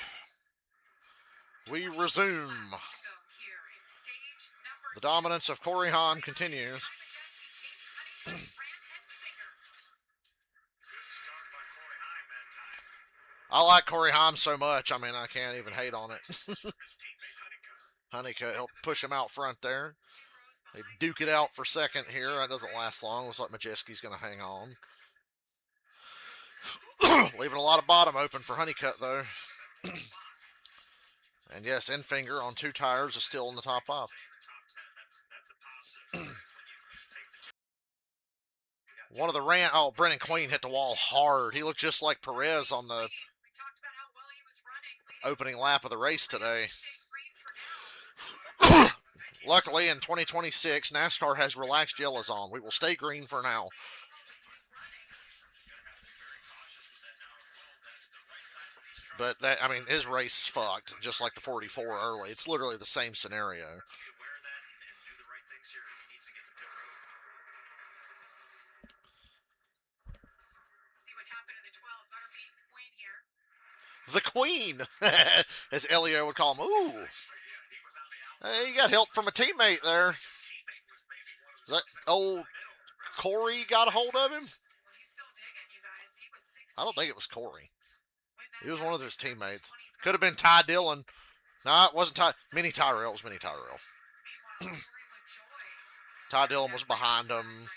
We resume. The dominance of Corey Heim continues. Good start by Corey Heim that time. I like Corey Heim so much. I mean, I can't even hate on it. His teammate Honeycutt. Honeycutt helped push him out front there. They duke it out for second here. That doesn't last long. Looks like Majeski's going to hang on. Leaving a lot of bottom open for Honeycutt, though. And yes, Enfinger on 2 tires is still in the top 5. One of the Brennan Queen hit the wall hard. He looked just like Perez on the opening lap of the race today. Luckily, in 2026, NASCAR has relaxed yellows on. We will stay green for now. But, his race is fucked, just like the 44 early. It's literally the same scenario. See what happened to the 12 Butterbean Queen here. The Queen, as Elio would call him. Ooh. Hey, he got help from a teammate there. Is that old Corey got a hold of him? I don't think it was Corey. He was one of his teammates. Could have been Ty Dillon. No, it wasn't Ty. Minnie Tyrell. It was Minnie Tyrell. Ty Dillon was behind him.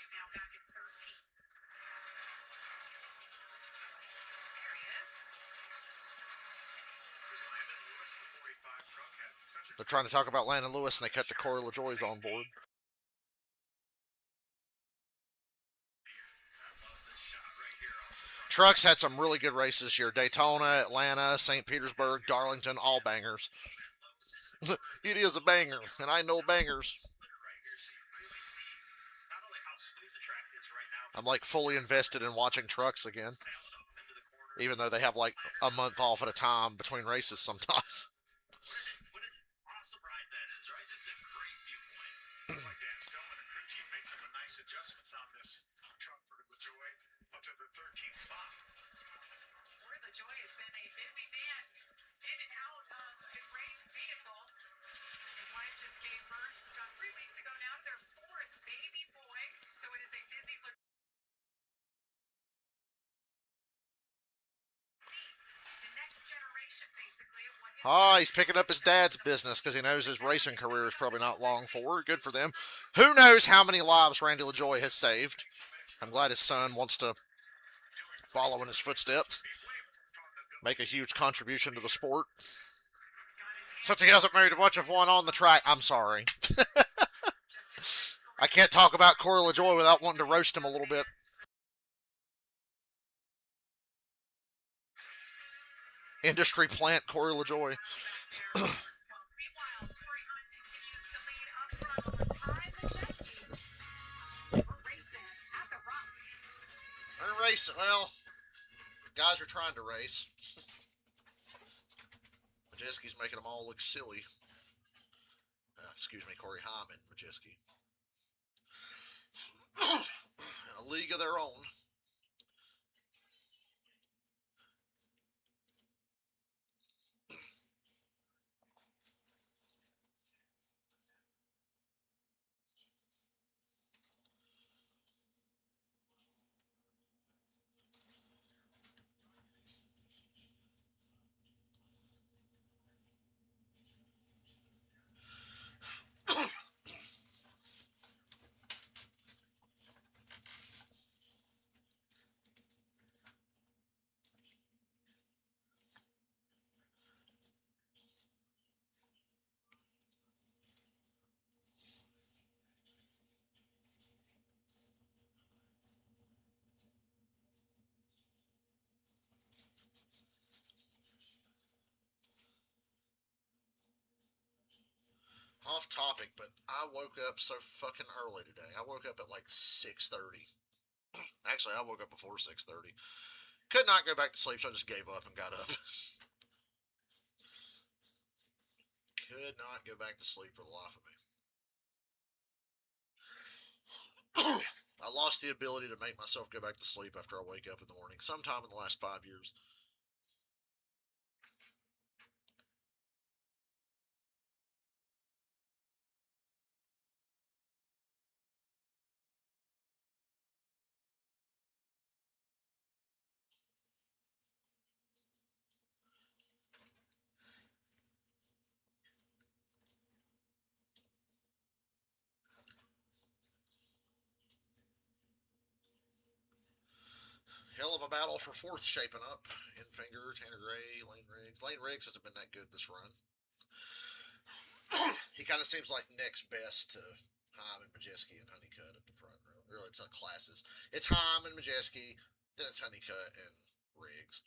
They're trying to talk about Landon Lewis, and they cut to Corey LaJoie's on board. Trucks had some really good races this year. Daytona, Atlanta, St. Petersburg, Darlington, all bangers. It is a banger, and I know bangers. I'm like fully invested in watching trucks again. even though they have like a month off at a time between races sometimes. What an awesome ride that is, right? Just a great viewpoint. Looks like Dan Stillman and crew chief made some nice adjustments on this truck for LaJoy up to the 13th spot. Where LaJoy has been a busy man in and out of a race vehicle. His wife just gave birth about 3 weeks ago now to their fourth baby boy. So it is a busy the next generation, basically, of what his He's picking up his dad's business because he knows his racing career is probably not long for. Good for them. Who knows how many lives Randy LaJoy has saved? I'm glad his son wants to follow in his footsteps, make a huge contribution to the sport. Since he hasn't made much of one on the track, I'm sorry. I can't talk about Corey LaJoy without wanting to roast him a little bit. Industry plant Corey LaJoy. Meanwhile, Corey Hunt continues to lead up front on the time. Majeski. We're racing at the Rock. They're racing. Well, guys are trying to race. Majeski's making them all look silly. Excuse me, Corey Hyman, Majeski. In a league of their own. Off topic, but I woke up so fucking early today. I woke up at like 6:30. Actually, I woke up before 6:30. Could not go back to sleep, so I just gave up and got up. Could not go back to sleep for the life of me. I lost the ability to make myself go back to sleep after I wake up in the morning sometime in the last 5 years. Hell of a battle for fourth shaping up. Infinger, Tanner Gray, Lane Riggs. Lane Riggs hasn't been that good this run. He kind of seems like next best to Heim and Majeski and Honeycutt at the front. Really, it's not classes. It's Heim and Majeski, then it's Honeycutt and Riggs.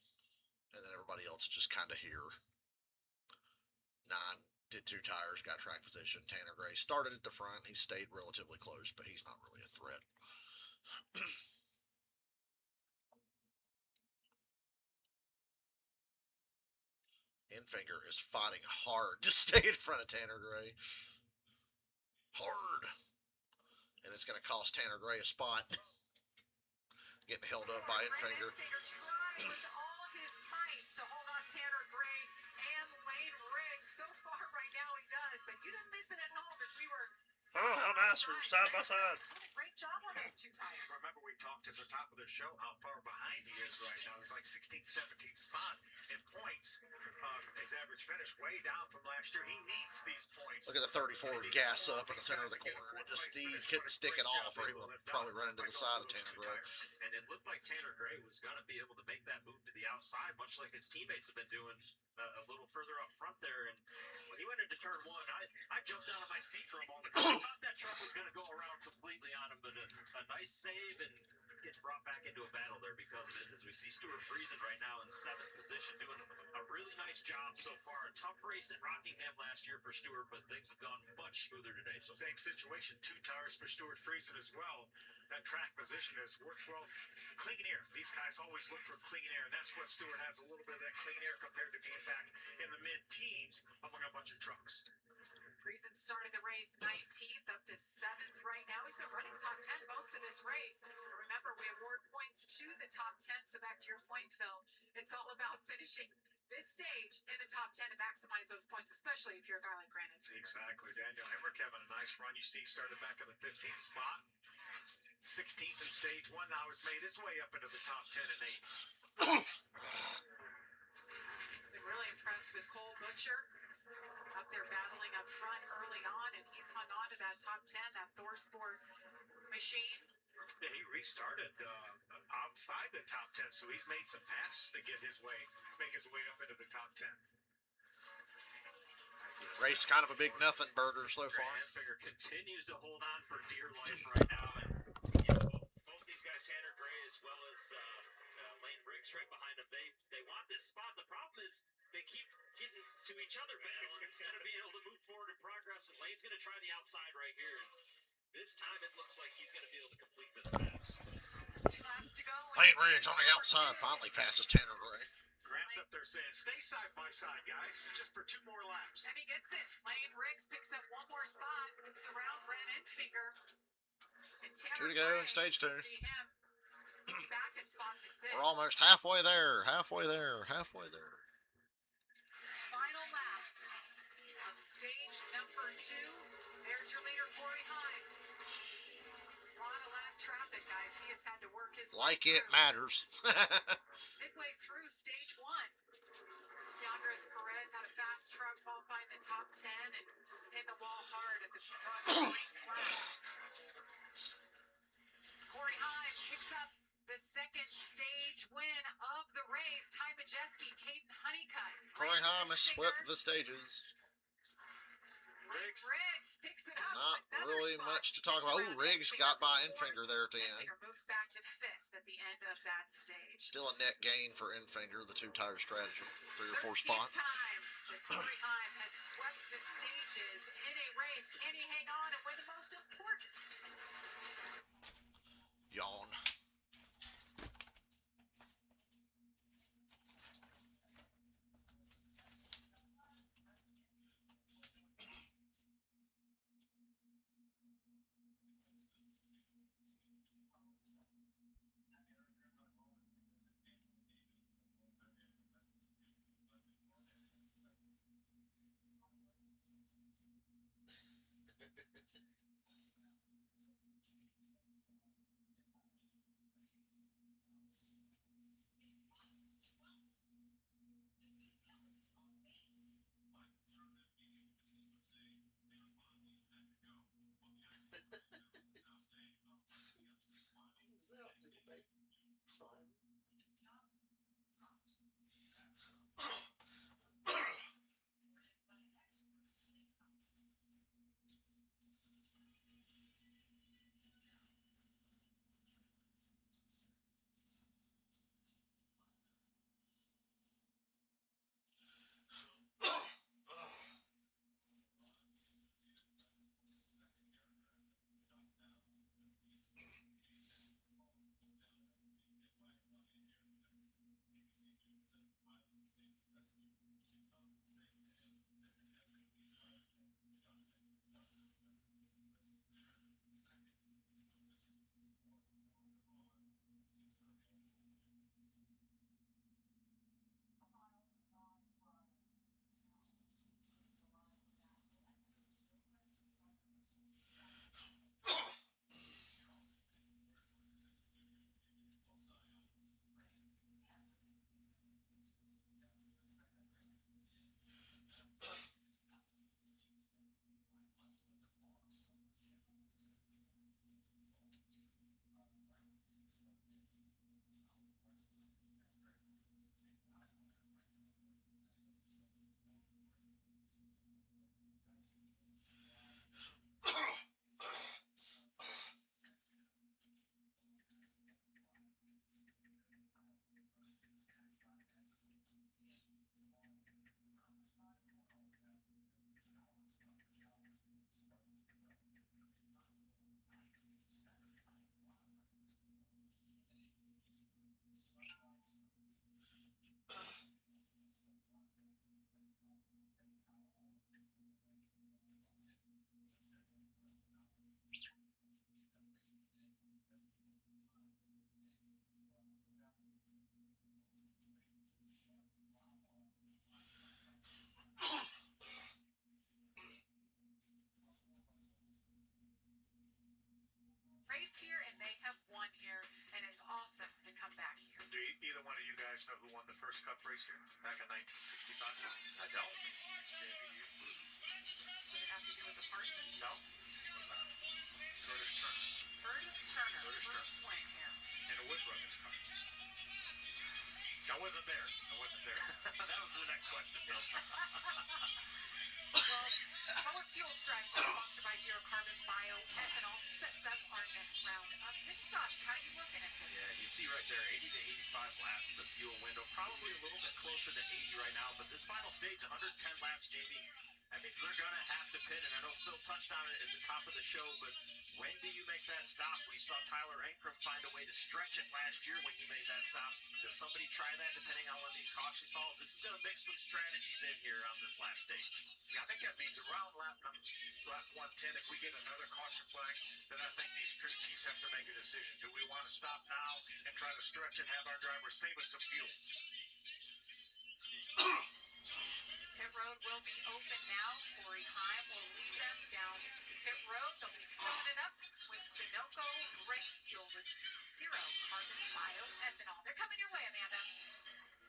And then everybody else is just kind of here. 9 did 2 tires, got track position. Tanner Gray started at the front. He stayed relatively close, but he's not really a threat. Infinger is fighting hard to stay in front of Tanner Gray. Hard. And it's going to cost Tanner Gray a spot. Getting held up by Infinger. Trying with all his might to hold on Tanner Gray and Lane Riggs. So far right now he does, but you didn't listen at home as we were. Oh, how nice. We're side by side. Doing a great job on those 2 tires. Remember, we talked at the top of the show how far behind he is right now. He's like 16th, 17th spot in points. His average finish way down from last year. He needs these points. Look at the 34 gas up in the center of the corner. And just Steve couldn't stick it off, or he would have probably run into the side of Tanner Gray. And it looked like Tanner Gray was going to be able to make that move to the outside, much like his teammates have been doing a little further up front there. And when he went into turn 1, I jumped out of my seat for a moment. I thought that truck was going to go around completely on him, but a nice save and getting brought back into a battle there because of it, as we see Stuart Friesen right now in 7th position, doing a really nice job so far. A tough race at Rockingham last year for Stuart, but things have gone much smoother today. So Same situation, 2 tires for Stuart Friesen as well. That track position has worked well. Clean air. These guys always look for clean air, and that's what Stuart has, a little bit of that clean air compared to being back in the mid-teens among a bunch of trucks. Friesen started the race 19th up to 7th right now. He's been running top 10 most of this race. And remember, we award points to the top 10. So back to your point, Phil, it's all about finishing this stage in the top 10 and maximize those points, especially if you're a guy like Granite. Exactly. Daniel Hemrick having a nice run. You see he started back in the 15th spot. 16th in stage 1. Now has made his way up into the top 10 and 8. Been really impressed with Cole Butcher. Up there battling up front early on, and he's hung on to that top 10, that ThorSport machine. Yeah, he restarted outside the top 10, so he's made some passes to make his way up into the top 10. Race kind of a big nothing burger so far. Grant Enfinger continues to hold on for dear life right now, and both these guys, Tanner Gray as well as Lane Briggs, right behind him. They want this spot. The problem is they keep getting to each other, battling instead of being able to move forward and progress. And Lane's going to try the outside right here. This time it looks like he's going to be able to complete this pass. 2 laps to go. Lane Riggs on the outside finally passes Tanner Gray. Grant's up there saying, stay side by side, guys, just for 2 more laps. And he gets it. Lane Riggs picks up 1 more spot. Moves around Grant Enfinger. And Tanner 2 to go in Gray, stage 2. see him back a spot to 6. We're almost halfway there. Halfway there. Halfway there. Final lap of stage number 2. There's your leader, Corey Heim. A lot of lap traffic, guys. He has had to work his Like way it through. matters. Midway through stage 1. Andres Perez had a fast truck qualifying the top 10 and hit the wall hard at the front flat. Corey Heim picks up the 2nd stage win of the race. Ty Majeski, Caden Honeycutt. Corey Heim has swept the stages. Riggs picks it up. Not Another really spot. much to talk about. Oh, Riggs got by Enfinger there at the end. Enfinger moves back to 5th at the end of that stage. Still a net gain for Enfinger, the 2-tire strategy. 3 or 4 13th spots. time that Corey Heim has swept the stages in a race. Can he hang on and win the most important? Yawn. guys know who won the first Cup race here back in 1965? I don't. Jamie, do you? Would it have to do with the person? No. Curtis Turner. Curtis Turner, first win here. And a Wood Brothers car. I wasn't there. That was the next question, Bill. Well, Power Fuel Strategy, sponsored by Zero Carbon Bioethanol, sets up our next round of pit stops. How are you looking at this? Yeah, you see right there, 80 to 85 laps, the fuel window. Probably a little bit closer to 80 right now, but this final stage, 110 laps, JB. That means they're going to have to pit, and I know Phil touched on it at the top of the show, but when do you make that stop? We saw Tyler Ankrum find a way to stretch it last year when he made that stop. Does somebody try that depending on when these cautions falls? This is going to mix some strategies in here on this last stage. Yeah, I think that means around lap 110, if we get another caution flag, then I think these crew chiefs have to make a decision. Do we want to stop now and try to stretch and have our drivers save us some fuel? Pit road will be open now. Corey Heim will lead them down pit road. They'll be filling it up with Sunoco race fuel with zero carbon bioethanol. They're coming your way, Amanda.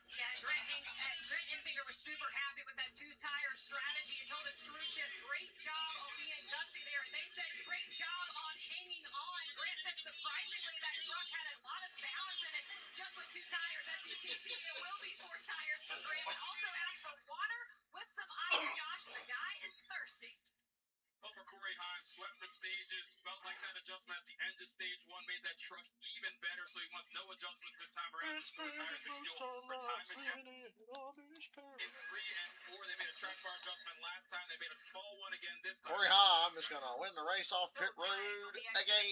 Yeah, Grant Enfinger was super happy with that two-tire strategy. He told his crew chief, great job on being gutsy there. And they said, great job on hanging on. Grant said, surprisingly, that truck had a lot of balance in it. Just with two tires, as you can see, it will be 4 tires for Grant. But also asked for water with some ice. Josh, the guy is thirsty. Well, for Corey Hines, swept the stages, felt like that adjustment at the end of stage 1 made that truck even better, so he wants no adjustments this time around. Just 4 tires of fuel for time and in 3 and 4, they made a track bar adjustment last time. They made a small one again this time. Corey Heim is going to win the race off pit road again.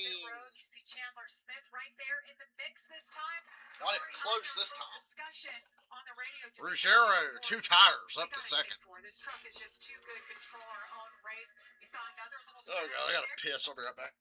You see Chandler Smith right there in the mix this time. Not even close this time. Discussion on the radio. Ruggiero, 2 tires up to second. This truck is just too good. Control our own race. We saw another little. Oh god, I gotta piss. I'll be right back.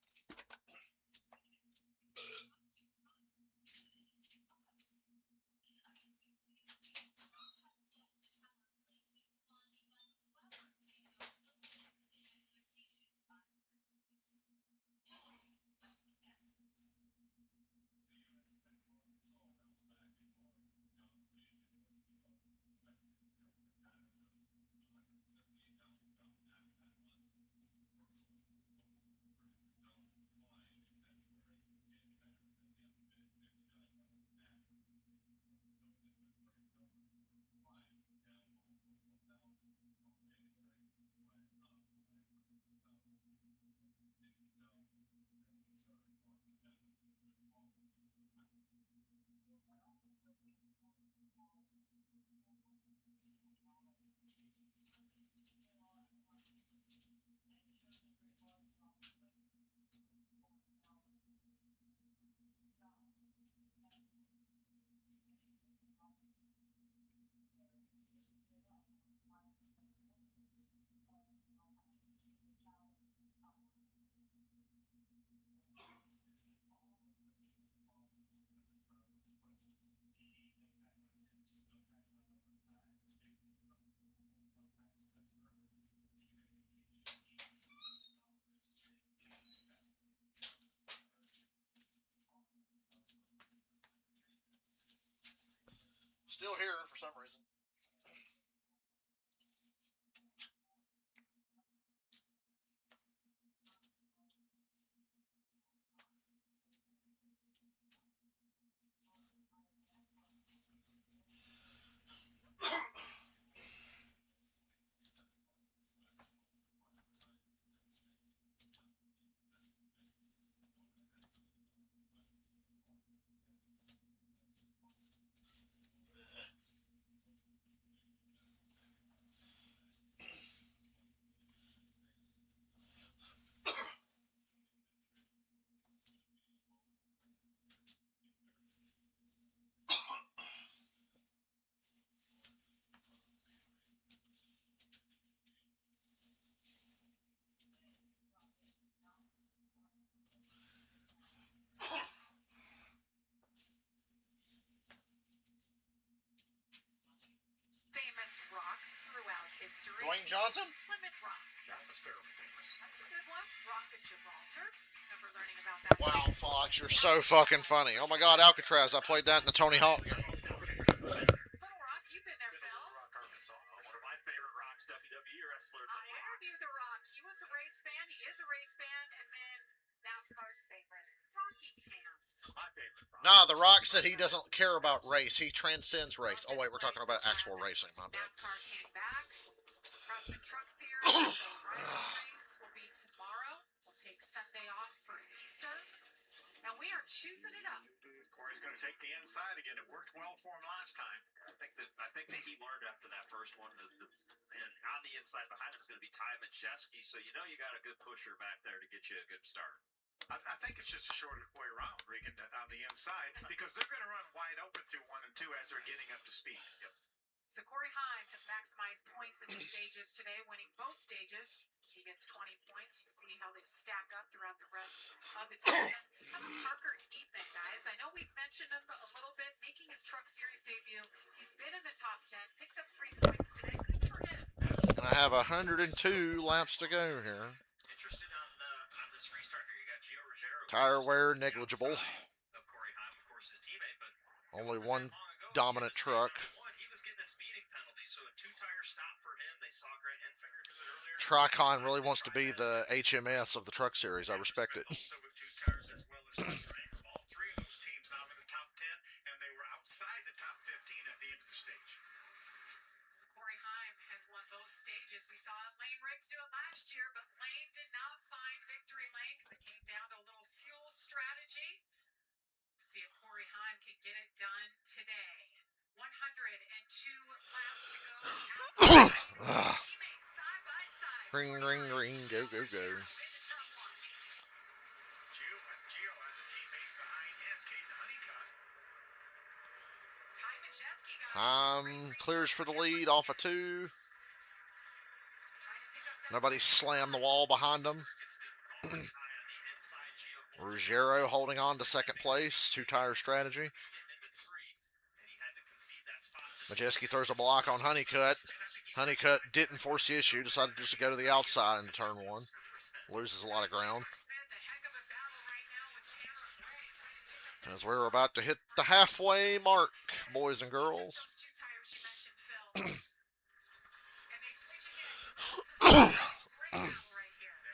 Still here for some reason. history. Dwayne Johnson? Plymouth Rock. That was fairly famous. That's a good one. Rock of Gibraltar. Remember learning about that? Wow, Fox, you're so fucking funny. Oh my God, Alcatraz, I played that in the Tony Hawk game. NASCAR's favorite, Rockingham. My favorite. Nah, The Rock said he doesn't care about race. He transcends race. Oh, wait, we're talking about actual racing. My bad. NASCAR came back. Craftsman Truck Series, the Rockingham race will be tomorrow. We'll take Sunday off for Easter. And we are choosing it up. Corey's going to take the inside again. It worked well for him last time. I think that he learned after that first one. And on the inside behind him is going to be Ty Majeski. So you know you got a good pusher back there to get you a good start. I think it's just a shorter way around, Regan, on the inside, because they're going to run wide open through 1 and 2 as they're getting up to speed. Yep. So Corey Heim has maximized points in the stages today, winning both stages. He gets 20 points. You see how they stack up throughout the rest of the top 10. How about Parker Eatman, guys? I know we've mentioned him a little bit, making his Truck Series debut. He's been in the top 10, picked up 3 points today. Good for him. And I have 102 laps to go here. Interested on this restart here. You got Gio Ruggiero. Tire wear negligible. Of Corey Heim, of course, his teammate, but Only one dominant truck. he was getting a speeding penalty, so a 2-tire stop for him. They saw Grant Enfinger do it earlier. Tricon really wants to be the HMS of the Truck Series. I respect it. Also with 2 tires as well as all 3 of those teams now in the top 10, and they were outside the top 15 at the end of the stage. So Corey Heim has won both stages. We saw Lane Riggs do it last year, but Lane did not find victory lane because it came down to a little fuel strategy. See if Corey Heim can get it done today. 102 laps to go. Teammates side by side. Ring, ring, ring. Go, go, go. Gio has a teammate behind him, Caden Honeycutt. Ty Majeski got Clears for the lead off of 2. Nobody slammed the wall behind him. Ruggiero holding on to second place. 2-tire strategy. Majeski throws a block on Honeycutt. Honeycutt didn't force the issue. Decided just to go to the outside into turn 1. Loses a lot of ground. As we're about to hit the halfway mark, boys and girls. And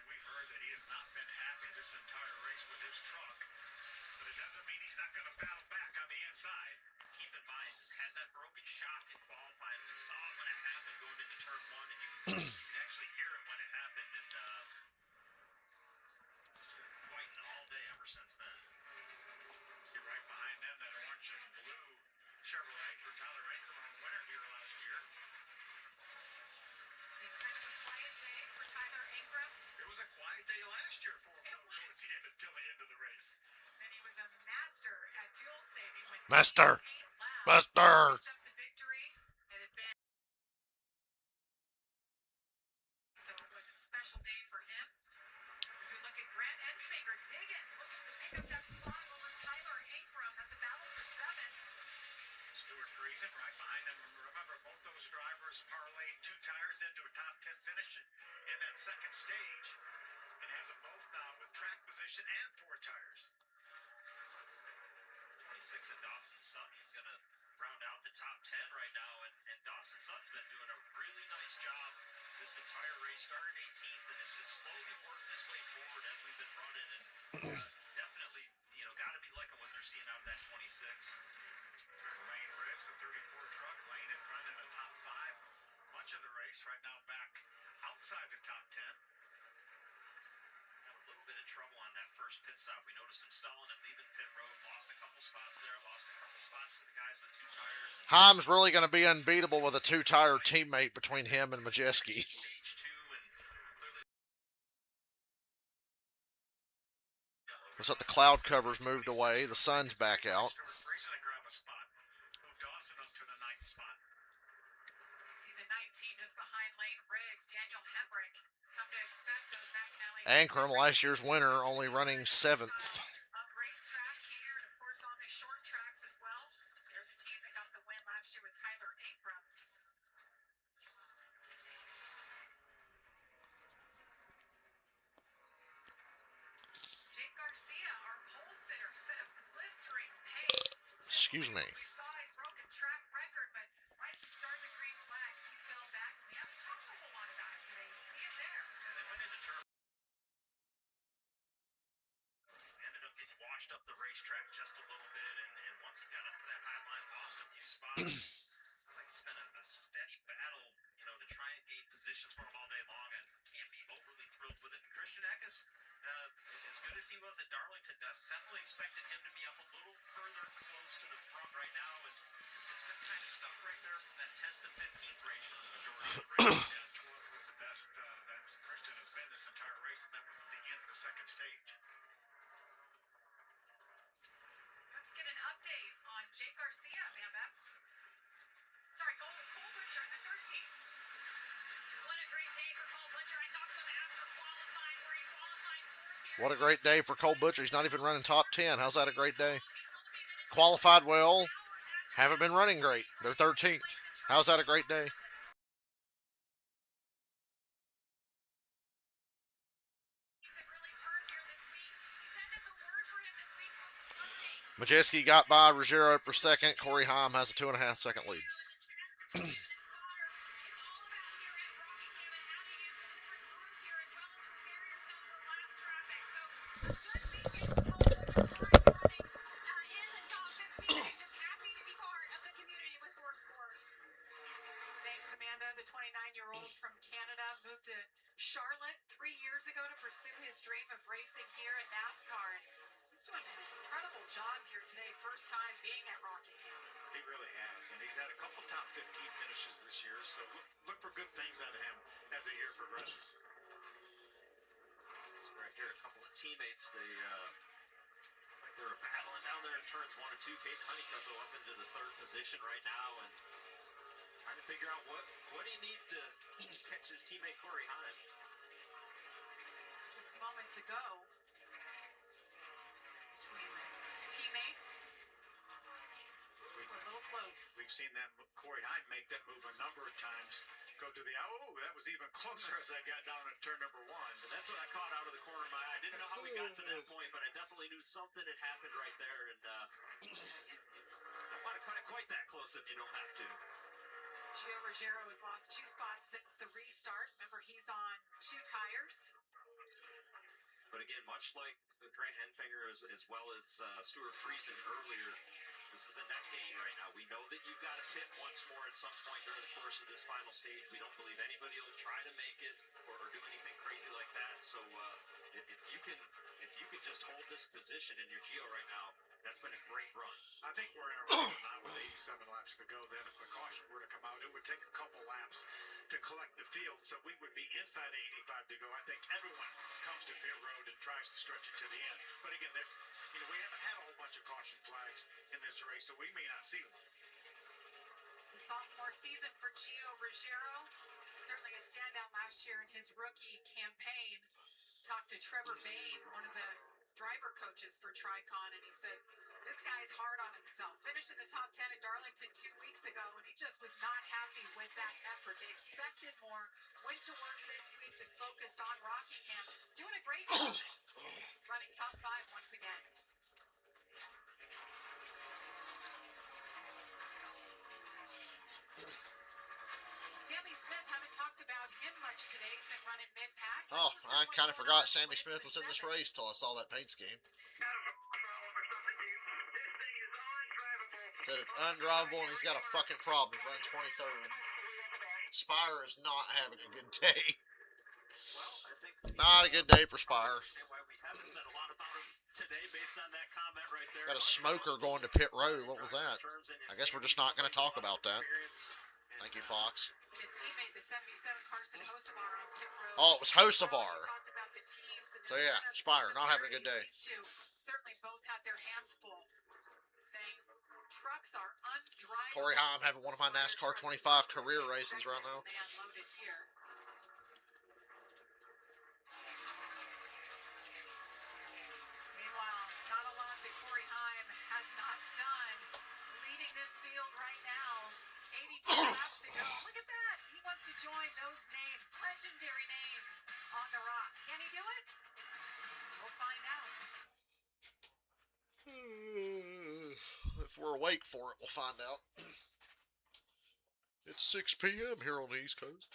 we heard that he has not been happy this entire race with his truck, but it doesn't mean he's not going to battle back on the inside. Keep in mind, had that broken shock in qualifying. We saw it when it happened going into turn 1, and you can actually hear it when it happened. And just been fighting all day ever since then. See right behind them that orange and blue Chevrolet for Tyler Ankrum, a winner here last year. Kind of a quiet day for Tyler Ankrum. It was a quiet day last year for him towards the end until the end of the race. And he was a master at fuel saving when Master. Master. picked up the victory. It had been so it was a special day for him. As we look at Grant Enfinger digging, looking to pick up that spot over Tyler Ankrum. That's a battle for 7. Stuart Friesen right behind them. Remember, both those drivers parlayed 2 tires into a top 10 finish in that second stage, and has them both now with track position and 4 tires. 26 at Dawson Sutton. He's going to round out the top 10 right now, and Dawson Sutton's been doing a really nice job this entire race. Started 18th and has just slowly worked his way forward as we've been running, and definitely, got to be liking what they're seeing out of that 26. Lane Riggs, the 34 truck. Lane had run in the top 5 much of the race. Right now back outside the top 10. Had a little bit of trouble on that first pit stop. We noticed him stalling and leaving pit road. Lost a couple spots there. Lost a couple spots to the guys with 2 tires. Heim's really going to be unbeatable with a 2-tire teammate between him and Majeski. Stage 2 and clearly. Looks like the cloud cover's moved away. The sun's back out. Stuart Friesen to grab a spot. Move Dawson up to the 9th spot. See the 19 is behind Lane Riggs. Daniel Hemrick. Come to expect those McNally. Ankrum, last year's winner, only running 7th. Racetrack here, and of course on the short tracks as well. They're the team that got the win last year with Tyler Ankrum. Jake Garcia, our pole sitter, set a blistering pace. Excuse me. We saw a broken track record, but right at the start of the green flag, he fell back. We haven't talked a whole lot about it today. You see it there. They went into turn washed up the racetrack just a little bit, and once it got up to that high line, lost a few spots. It's like it's been a steady battle, to try and gain positions for him all day long, and can't be overly thrilled with it. And Christian Eckes, as good as he was at Darlington, definitely expected him to be up a little further close to the front right now, and this has been kind of stuck right there from that 10th to 15th range for the majority of the race. Yeah, 12th was the best that Christian has been this entire race, and that was at the end of the second stage. Let's get an update on Jake Garcia, Amanda. Sorry, Cole Butcher in the 13th. What a great day for Cole Butcher. I talked to him after qualifying, where he qualified fourth here. What a great day for Cole Butcher. He's not even running top 10. How's that a great day? Qualified well. Haven't been running great. They're 13th. How's that a great day? Majeski got by Ruggiero for second. Corey Heim has a 2.5 second lead. Thanks, Amanda. The 29-year-old from Canada moved to Charlotte 3 years ago to pursue his dream of racing here in NASCAR. And he's doing an incredible job here today. First time being at Rockingham. He really has, and he's had a couple top 15 finishes this year, so look for good things out of him as the year progresses. So right here, a couple of teammates, they're battling down there in turns 1 and 2. Cade Honeycutt though up into the third position right now, and trying to figure out what he needs to catch his teammate Corey Heim. Just moments ago, between the teammates, we're a little close. We've seen that Corey Heim make that move a number of times. Go to the that was even closer as I got down at turn number 1. And that's what I caught out of the corner of my eye. I didn't know how we got to that point, but I definitely knew something had happened right there. And don't want to cut it quite that close if you don't have to. Gio Ruggiero has lost 2 spots since the restart. Remember, he's on 2 tires. But again, much like the Grant Enfinger as well as Stuart Friesen earlier, this is a net gain right now. We know that you've got to pit once more at some point during the course of this final stage. We don't believe anybody will try to make it or do anything crazy like that. So if you can just hold this position in your Geo right now, that's been a great run. I think we're in a run now with 87 laps to go. Then if the caution were to come out, it would take a couple laps to collect the field. So we would be inside 85 to go. I think everyone comes to pit road and tries to stretch it to the end. But again, we haven't had a whole bunch of caution flags in this race, so we may not see one. It's a sophomore season for Gio Ruggiero. Certainly a standout last year in his rookie campaign. Talked to Trevor Bain, one of the driver coaches for Tricon, and he said, this guy's hard on himself. Finished in the top 10 at Darlington 2 weeks ago, and he just was not happy with that effort. They expected more. Went to work this week, just focused on Rockingham. Doing a great job. Running top 5 once again. Sammy Smith, haven't talked about him much today. He's been running mid-pack. Oh, I kind of forgot Sammy Smith was in this race till I saw that paint scheme. Said it's undrivable and he's got a fucking problem. He's running 23rd. Spire is not having a good day. Well, I think Not a good day for Spire. why we haven't said a lot about him today based on that comment right there. Got a smoker going to pit road. What was that? I guess we're just not going to talk about that. Thank you, Fox. His teammate, the 77 Carson Hocevar on pit road. Oh, it was Hocevar. Talked about the teams and So yeah, Spire not having a good day. These two certainly both had their hands full, saying trucks are undrivable. Corey Heim having one of my NASCAR 25 career races right now. They unloaded here. Meanwhile, not a lot that Corey Heim has not done. Leading this field right now. 82 laps to go. Look at that. He wants to join those names, legendary names on the rock. Can he do it? We'll find out. If we're awake for it, we'll find out. It's 6 p.m. here on the East Coast.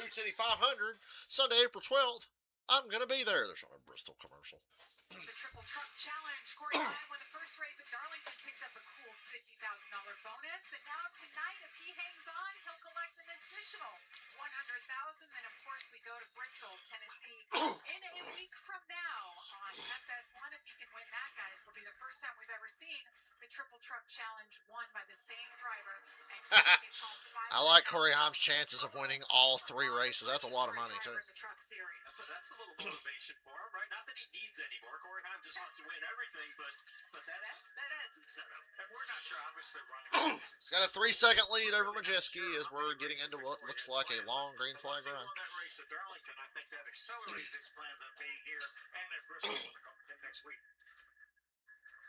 Food City 500, Sunday, April 12th. I'm going to be there. There's a Bristol commercial. The Triple Truck Challenge. Corey Ryan won the first race at Darlington, picked up a cool $50,000 bonus. And now tonight, if he hangs on, he'll collect an additional $100,000. And of course, we go to Bristol, Tennessee, in a week from now on FS1. If he can win that, guys, it'll be the first time we've ever seen the Triple Truck Challenge won by the same driver. And he takes home I like Corey Haim's chances of winning all 3 races. That's a lot of money, too. in the Truck Series. That's a little motivation for him, right? Not that he needs any more. Corey Haim just wants to win everything, but that adds incentive. And we're not sure, obviously, running. He's got a 3-second lead over Majeski as we're getting into what looks like a long green flag run. That race at Darlington, I think that accelerated his plans on being here and at Bristol next week.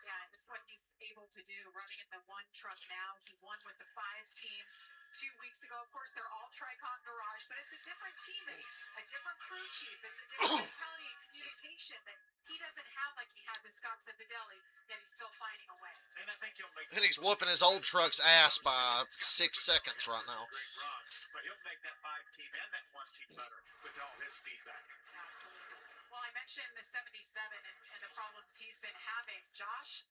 Yeah, and this is what he's able to do, running in the 1 truck now. He won with the 5 team 2 weeks ago. Of course, they're all Tricon Garage, but it's a different team. It's a different crew chief. It's a different mentality and communication that he doesn't have like he had with Scott Zipadelli, yet he's still finding a way. And I think he'll make. And he's whooping his old truck's ass by 6 seconds right now. Great run, but he'll make that 5 team and that 1 team better with all his feedback. Absolutely. Well, I mentioned the 77 and the problems he's been having. Josh?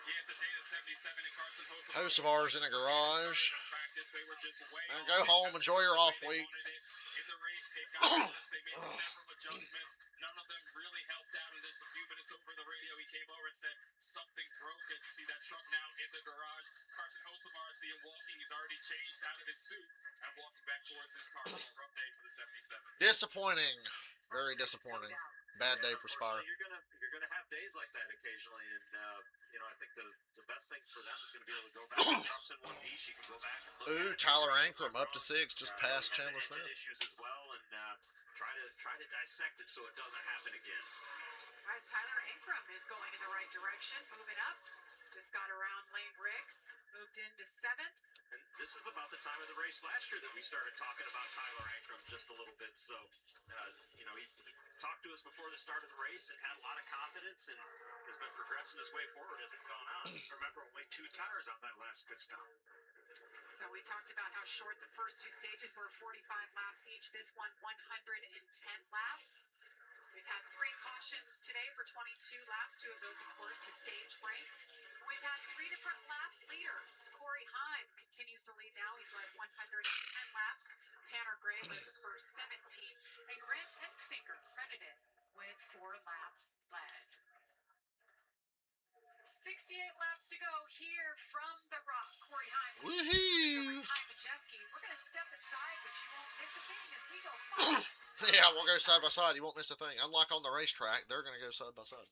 Yeah, it's a day of 77 in Carson Hocevar's in a garage. Practice, they were just way And go home, enjoy your off week. In the race, they got this. They made several adjustments. None of them really helped out in this. A few minutes over the radio, he came over and said something broke. As you see that truck now in the garage, Carson Hocevar, see him walking. He's already changed out of his suit and walking back towards his car. So a rough day for the 77. Disappointing. Very disappointing. Bad day for Spire. You're gonna have days like that occasionally, and I think the best thing for them is gonna be able to go back to trucks in one piece. You can go back and look. Ooh, Tyler Ankrum up to 6, just past Chandler Smith. Issues as well, and try to dissect it so it doesn't happen again. Guys, Tyler Ankrum is going in the right direction, moving up. Just got around Lane Briggs, moved into 7th. And this is about the time of the race last year that we started talking about Tyler Ankrum just a little bit. So, he talked to us before the start of the race and had a lot of confidence and has been progressing his way forward as it's gone on. Remember, only 2 tires on that last pit stop. So we talked about how short the first 2 stages were, 45 laps each. This one, 110 laps. We've had 3 cautions today for 22 laps. 2 of those, of course, the stage breaks. We've had 3 different lap leaders. Corey Haim continues to lead now. He's led 110 laps. Tanner Gray led the first 17. And Grant Penfinger credited with 4 laps led. 68 laps to go here from the Rock. Corey Haim. Woohoo! Majeski. We're going to step aside, but you won't miss a thing as we go fast. Yeah, we'll go side by side. You won't miss a thing. Unlike on the racetrack, they're going to go side by side.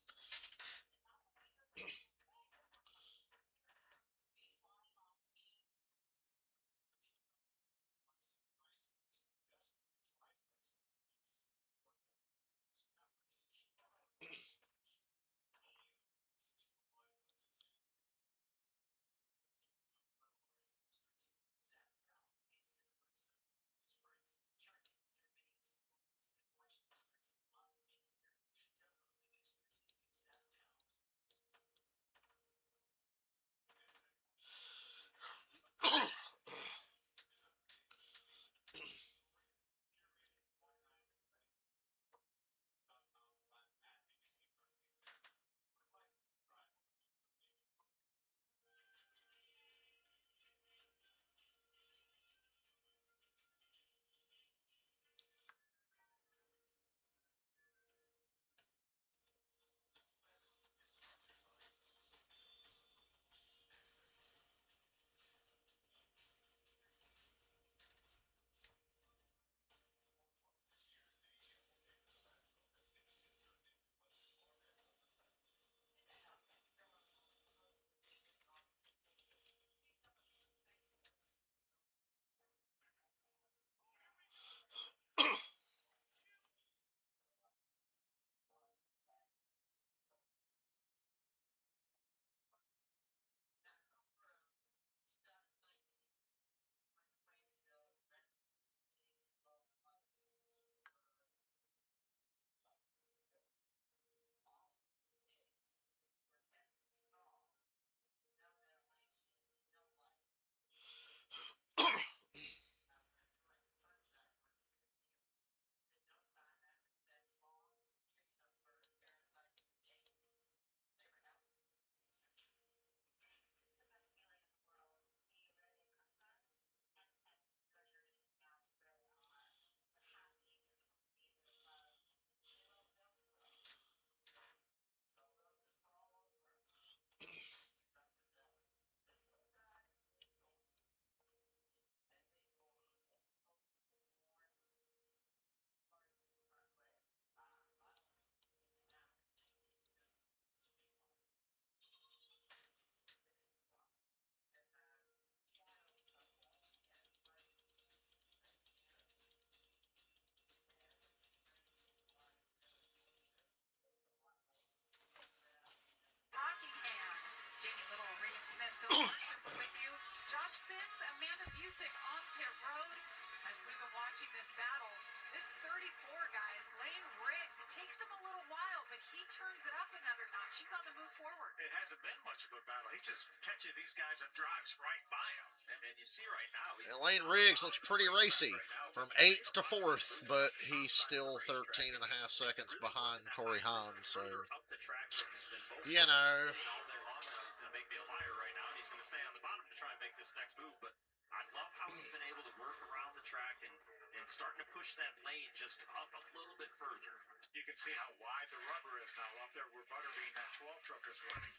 he turns it up another notch. He's on the move forward. It hasn't been much of a battle. He just catches these guys and drives right by them. And you see right now, he's Lane Riggs looks pretty racy from 8th to 4th, but he's still 13 and a half seconds behind Corey Haim. So, up the track than most you know, all day long. He's going to make me a liar right now, and he's going to stay on the bottom to try and make this next move. But I love how he's been able to work around the track and starting to push that lane just up a little bit further. You can see how wide the rubber is now up there where Butterbean, that 12 truck, is running.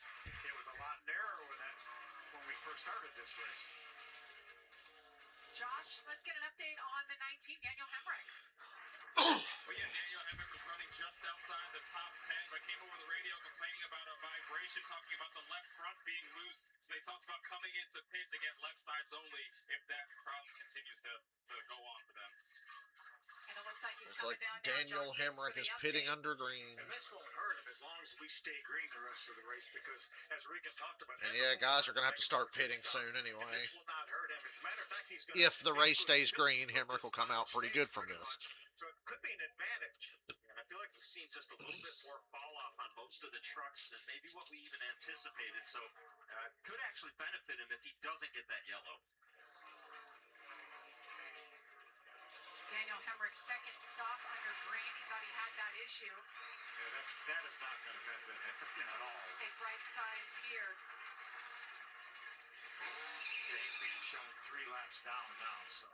It was a lot narrower than when we first started this race. Josh, let's get an update on the 19, Daniel Hemrick. Well, yeah, Daniel Hemrick was running just outside the top 10, but came over the radio complaining about a vibration, talking about the left front being loose. So they talked about coming into pit to get left sides only if that problem continues to go on for them. And it looks like he's it's coming like down now. Daniel Josh, thanks for Hemrick the is update. pitting under green. And this won't hurt him as long as we stay green the rest of the race because, as Regan talked about... And yeah, guys are going to have to start pitting soon anyway. This will not hurt him. As a matter of fact, he's going If the race stays green, Hemrick will come out pretty good from this. So it could be an advantage. And I feel like we've seen just a little bit more fall off on most of the trucks than maybe what we even anticipated. So could actually benefit him if he doesn't get that yellow. Daniel Hemrick's second stop under green. He thought he had that issue. Yeah, that is not going to benefit him at all. Take right sides here. Yeah, he's being shown 3 laps down now, so...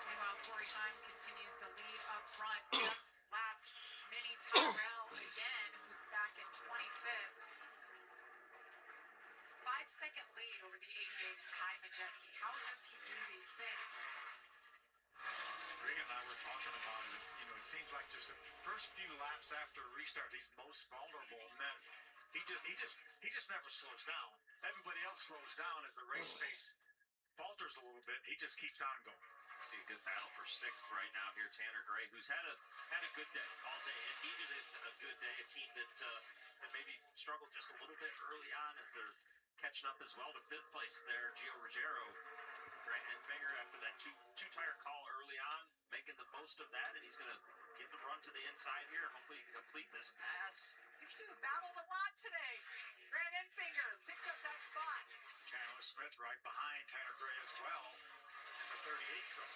Meanwhile, Corey Haim continues to lead up front. Just lapped Mini Tyrell again, who's back in 25th. 5-second lead over the 88 Ty Majeski. How does he do these things? Regan and I were talking about it. You know, it seems like just the first few laps after a restart, he's most vulnerable, and then he just never slows down. Everybody else slows down as the race pace falters a little bit. He just keeps on going. See a good battle for 6th right now here. Tanner Gray, who's had a good day all day and needed a good day. A team that maybe struggled just a little bit early on as they're catching up as well to 5th place there. Gio Ruggiero, Grant Enfinger after that two-tire call early on, making the most of that, and he's going to get the run to the inside here. Hopefully he can complete this pass. These two battled a lot today. Grant Enfinger picks up that spot. Chandler Smith right behind Tanner Gray as well in the 38 truck.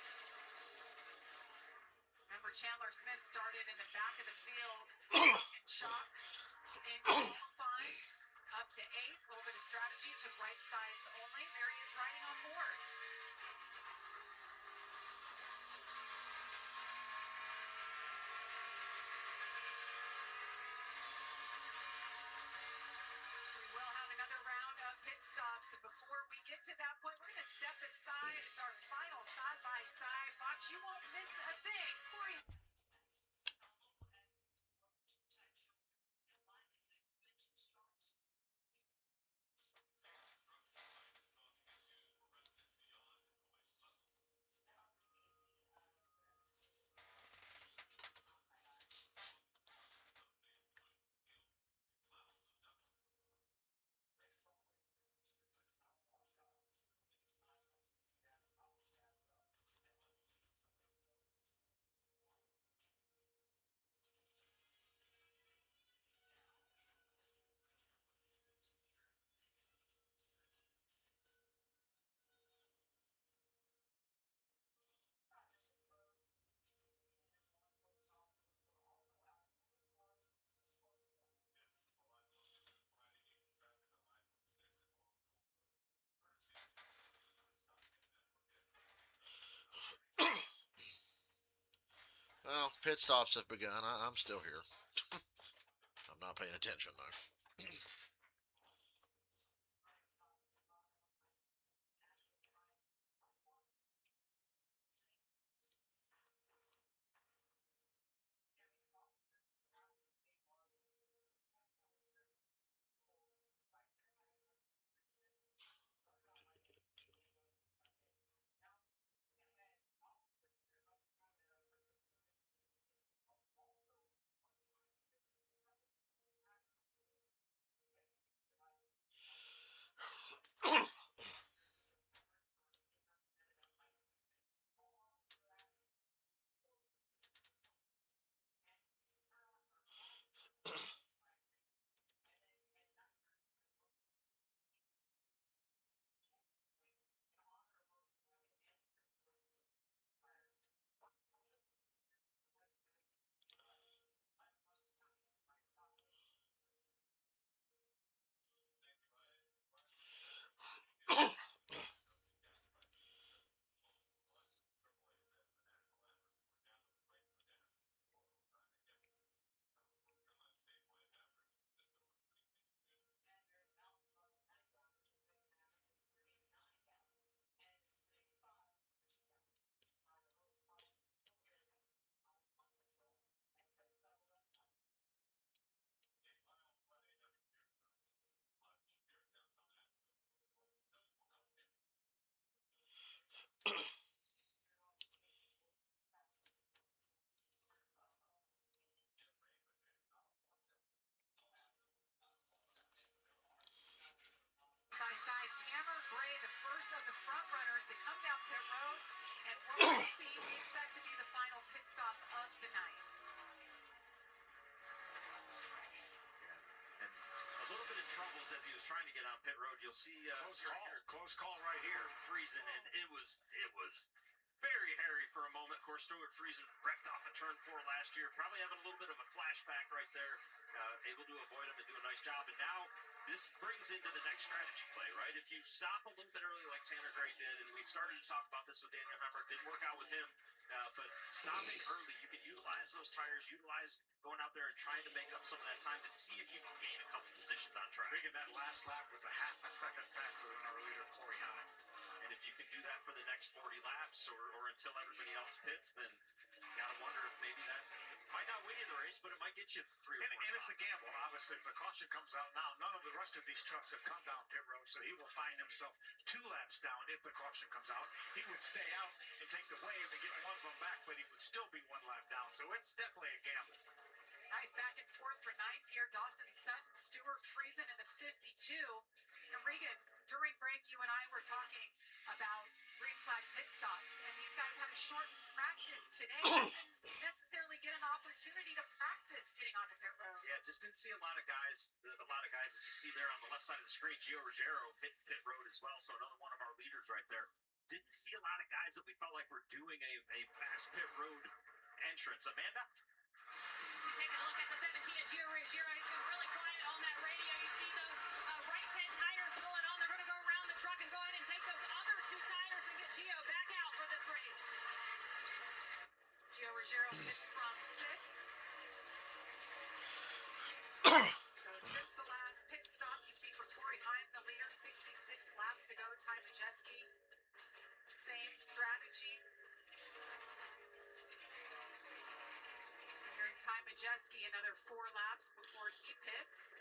Remember, Chandler Smith started in the back of the field and Chuck in qualifying up to 8th. A little bit of strategy, took right sides only. There he is riding on board. We will have another round of pit stops, and before we get to that point, we're going to step aside. It's our final side-by-side watch. You won't miss a thing. Corey. Well, pit stops have begun. I'm still here. I'm not paying attention, though. of the night. And a little bit of troubles as he was trying to get on pit road. You'll see Close call right here. Friesen, and it was very hairy for a moment. Of course, Stuart Friesen wrecked off a turn 4 last year, probably having a little bit of a flashback right there, able to avoid him and do a nice job. And now this brings into the next strategy play, right? If you stop a little bit early like Tanner Gray did, and we started to talk about this with Daniel Hemrick, didn't work out with him, but stopping early, you can utilize those tires, utilize going out there and trying to make up some of that time to see if you can gain a couple positions on track. Regan, that last lap was a half a second faster than our leader, Corey Hine. And if you can do that for the next 40 laps or until everybody else pits, then you got to wonder if maybe that might not win you the race, but it might get you 3 or 4 And it's a spots. gamble, obviously. If the caution comes out now, none of the rest of these trucks have come down pit road, so he will find himself 2 laps down if the caution comes out. He would stay out and take the wave and get one of them back, but he would still be 1 lap down. So it's definitely a gamble. Nice back and forth for 9th here. Dawson Sutton, Stuart Friesen in the 52. And Regan, during break, you and I were talking about green flag pit stops, and these guys had a shortened practice today. They didn't necessarily get an opportunity to practice getting onto pit road. Yeah, just didn't see a lot of guys as you see there on the left side of the screen. Gio Ruggiero hit pit road as well, so another one of our leaders right there. Didn't see a lot of guys that we felt like were doing a fast pit road entrance. Amanda? Taking a look at the 17 of Gio Ruggiero. He's been really quiet on that radio. You see those right-hand tires going on. They're going to go around the truck and go ahead and take those other 2 tires and get Gio back out for this race. Gio Ruggiero pits from 6th. So since the last pit stop, you see for Corey Hine, the leader, 66 laps ago. Ty Majeski, same strategy. Hearing Ty Majeski another 4 laps before he pits.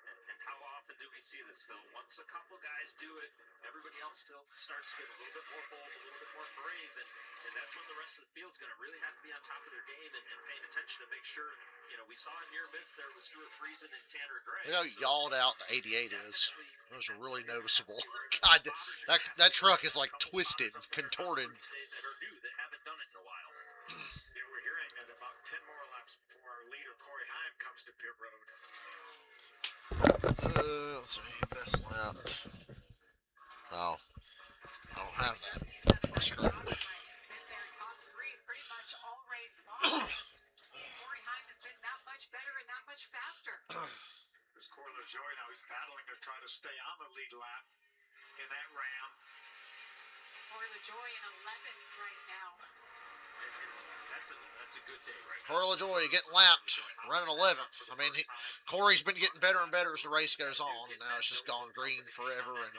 And how often do we see this, Phil? Once a couple guys do it, everybody else still starts to get a little bit more bold, a little bit more brave, and that's when the rest of the field's going to really have to be on top of their game and paying attention to make sure, we saw a near miss there with Stuart Friesen and Tanner Gray. Look how yawed out the 88 is. Those are really noticeable. God, that truck is like twisted, contorted. That are new, that haven't done it in a while. Yeah, we're hearing that about 10 more laps before our leader, Corey Hine, comes to pit road. Let's see, best lap. Oh, I don't have that on my screen. He's been there top 3 pretty much all race long. Corey Hine has been that much better and that much faster. There's Corey LaJoie now. He's battling to try to stay on the lead lap in that Ram. Corey LaJoie in 11th right now. That's a good day, right? Corey LaJoie getting lapped, running 11th. I mean, Corey's been getting better and better as the race goes on, and now it's just gone green forever, and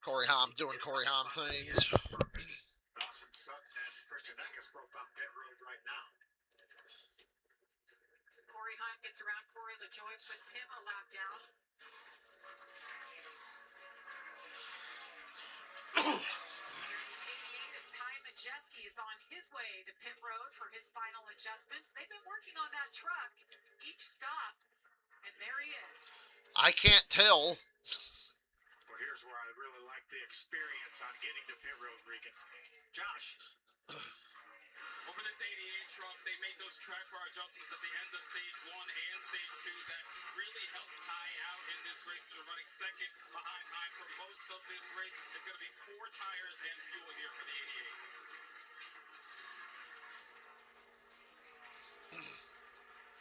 Corey Haim doing Corey Haim things. Dawson Sutton and Christian Eckes both on pit road right now. So Corey Hine gets around Corey LaJoie, puts him a lap down. Ty Majeski is on his way to pit road for his final adjustments. They've been working on that truck each stop, and there he is. I can't tell. Well, here's where I really like the experience on getting to pit road, Regan. Josh. Over this 88 truck, they made those track bar adjustments at the end of stage 1 and stage 2 that really helped Ty out in this race. They're running second behind Hine for most of this race. It's going to be 4 tires and fuel here for the 88.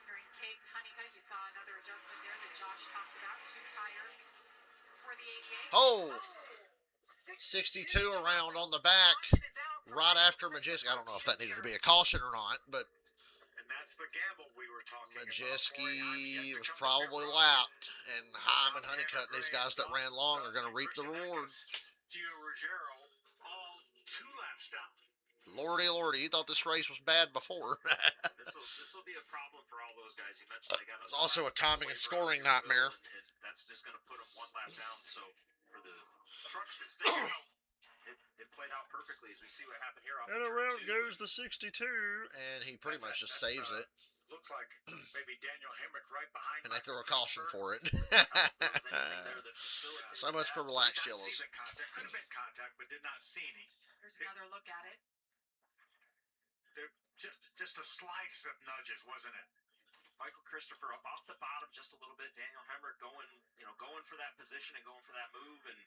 During Caden Honeycutt, you saw another adjustment there that Josh talked about. 2 tires for the 88. Oh, 62 around on the back. Right after Majeski. I don't know if that needed to be a caution or not, but And that's the gamble we were talking Majeski was probably lapped, and Haim and Honeycutt and these guys that ran long are going to reap the rewards. Gio Ruggiero all 2 laps down. Lordy, you thought this race was bad before. This will be a problem for all those guys. You mentioned they got It's also a timing and scoring nightmare. And that's just going to put them 1 lap down. So for the trucks that stay out, it played out perfectly as we see what happened here. And around goes the 62. And he pretty much just saves it. Looks like maybe Daniel Hemrick right behind. And they throw a caution for it. So much for relaxed yellows. Could have been contact, but did not see any. Here's another look at it. just a slight of nudges, wasn't it? Michael Christopher up off the bottom just a little bit. Daniel Hemrick going for that position and going for that move, and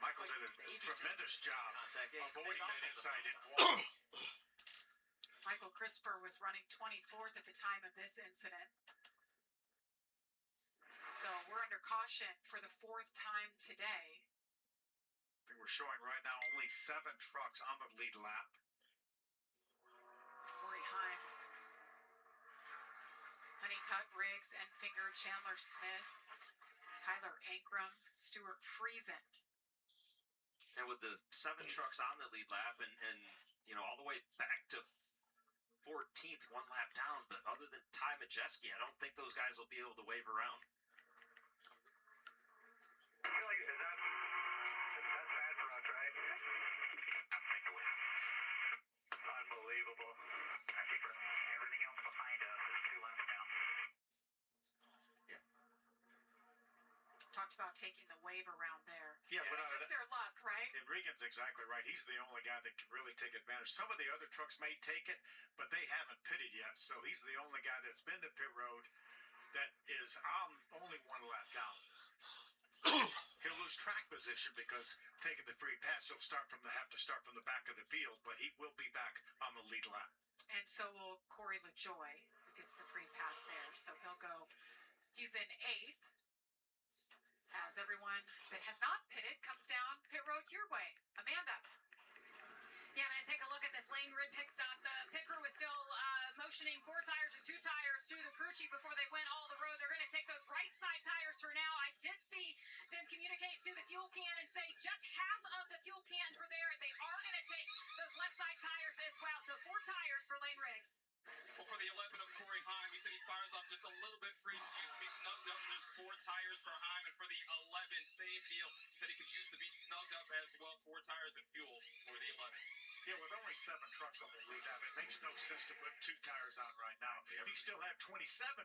Michael did a tremendous job contact. Yeah, avoiding that inside in. Michael Christopher was running 24th at the time of this incident. So we're under caution for the 4th time today. I think we're showing right now only 7 trucks on the lead lap. Corey Heim, Honeycutt, Riggs, Enfinger, Chandler Smith, Tyler Ankrum, Stuart Friesen. And with the 7 trucks on the lead lap and all the way back to 14th, 1 lap down, but other than Ty Majeski, I don't think those guys will be able to wave around. I feel like that's bad for us, right? I think it was unbelievable. I think for everything else behind us is 2 laps down. Yeah. Talked about taking the wave around there. Yeah, but Just their luck, right? and Regan's exactly right. He's the only guy that can really take advantage. Some of the other trucks may take it, but they haven't pitted yet. So he's the only guy that's been to pit road that is only 1 lap down. He'll lose track position because taking the free pass, he'll have to start from the back of the field, but he will be back on the lead lap. And so will Corey LaJoy, who gets the free pass there. So he'll go, he's in 8th. As everyone that has not pitted comes down pit road your way. Amanda. Yeah, I'm going to take a look at this lane grid pit stop. The pit crew was still motioning 4 tires and 2 tires to the crew chief before they went all the road. They're going to take those right side tires for now. I did see them communicate to the fuel can and say just half of the fuel can for there. They are going to take those left side tires as well. So 4 tires for Lane Riggs. Well, for the 11 of Corey Heim, he said he fires off just a little bit free. He used to be snugged up. There's 4 tires for Heim. And for the 11, same deal. He said he could use to be snugged up as well. 4 tires and fuel for the 11. Yeah, with only 7 trucks on the lead lap, it makes no sense to put 2 tires on right now. If you still have 27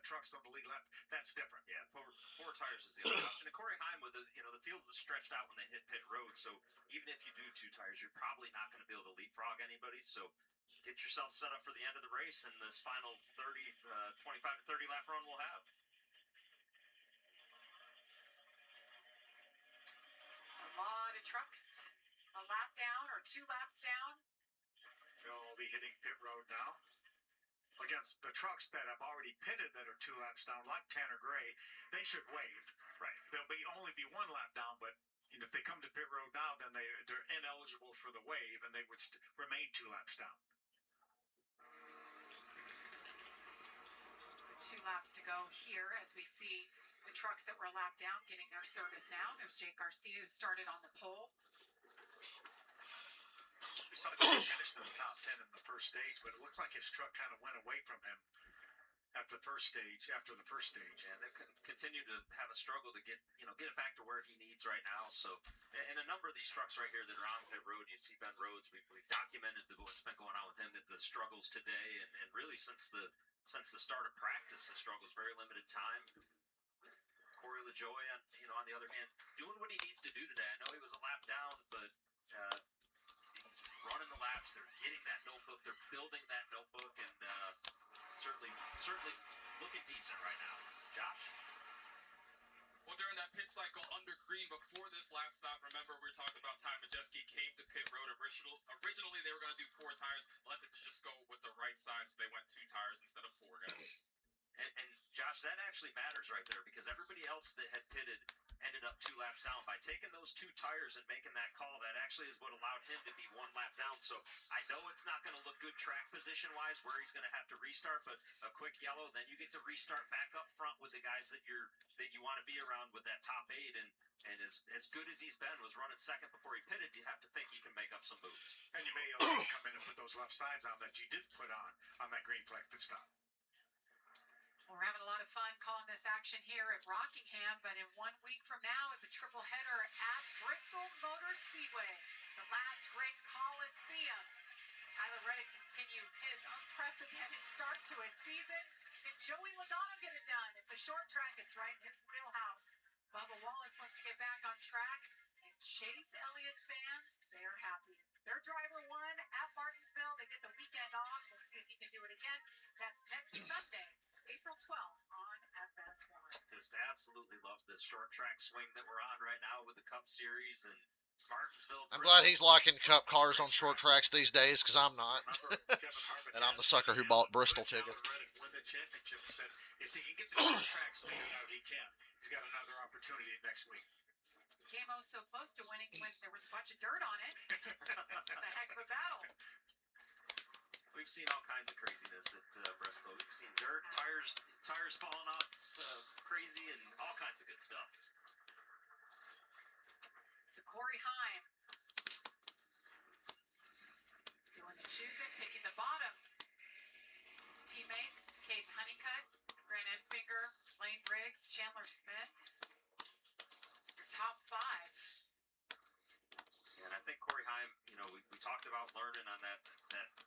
trucks on the lead lap, that's different. Yeah, 4 tires is the only option. And Corey Heim, with the field is stretched out when they hit pit road, so even if you do 2 tires, you're probably not going to be able to leapfrog anybody. So get yourself set up for the end of the race and this final 25 to 30 lap run we'll have. A lot of trucks. A lap down or 2 laps down. They'll be hitting pit road now. Against the trucks that have already pitted that are 2 laps down, like Tanner Gray, they should wave. Right. They'll only be 1 lap down, but if they come to pit road now, then they're ineligible for the wave, and they would remain 2 laps down. So 2 laps to go here as we see the trucks that were lapped down getting their service now. There's Jake Garcia, who started on the pole. We saw him finish in the top 10 in the first stage, but it looked like his truck kind of went away from him after the first stage. And they've continued to have a struggle to get it back to where he needs right now. So, and a number of these trucks right here that are on pit road, you see Ben Rhodes. We've documented what's been going on with him, the struggles today, and really since the start of practice, the struggles, very limited time. Corey LaJoy, on the other hand, doing what he needs to do today. I know he was a lap down, but he's running the laps. They're getting that notebook. They're building that notebook, and certainly looking decent right now. Josh? Well, during that pit cycle under green before this last stop, remember we were talking about Ty Majeski came to pit road. Originally, they were going to do 4 tires. Elected to just go with the right side, so they went 2 tires instead of 4, guys. And Josh, that actually matters right there because everybody else that had pitted ended up 2 laps down. By taking those 2 tires and making that call, that actually is what allowed him to be 1 lap down. So I know it's not going to look good track position-wise where he's going to have to restart, but a quick yellow, then you get to restart back up front with the guys that you want to be around with that top 8. And as good as he's been, was running second before he pitted, you have to think he can make up some moves. And you may also come in and put those left sides on that you did put on that green flag pit stop. We're having a lot of fun calling this action here at Rockingham, but in 1 week from now, it's a triple header at Bristol Motor Speedway, the last great Coliseum. Tyler Reddick continued his unprecedented start to a season. Did Joey Logano get it done? It's a short track. It's right in his wheelhouse. Bubba Wallace wants to get back on track, and Chase Elliott fans, they're happy. Their driver won at Martinsville. They get the weekend off. We'll see if he can do it again. That's next Sunday, April 12th on FS1. Just absolutely love this short track swing that we're on right now with the Cup Series and Martinsville. I'm glad he's liking Cup cars on short tracks these days, because I'm not. And I'm the sucker who bought Bristol tickets. Win the championship. Said if he can get to short tracks, figured out he can. He's got another opportunity next week. Came oh so close to winning when there was a bunch of dirt on it. A heck of a battle. We've seen all kinds of craziness at Bristol. We've seen dirt, tires falling off crazy, and all kinds of good stuff. So Corey Heim doing the choosing, picking the bottom. His teammate, Caden Honeycutt, Grant Enfinger, Lane Briggs, Chandler Smith. Your top 5. And I think Corey Heim, we talked about learning on that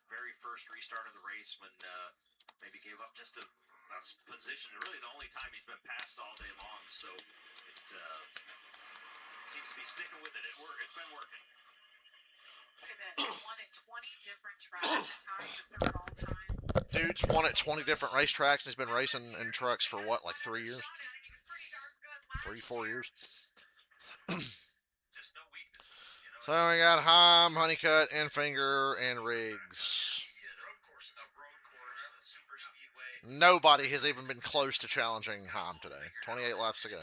very first restart of the race when maybe gave up just a position. Really the only time he's been passed all day long. So it seems to be sticking with it. It's been working. Look at that. He's won at 20 different tracks. Tied for third all time. Dude's won at 20 different racetracks. He's been racing in trucks for what, like 3 years? 3, 4 years? Just no weakness. So we got Heim, Honeycutt, Enfinger, and Riggs. Nobody has even been close to challenging Heim today. 28 laps to go.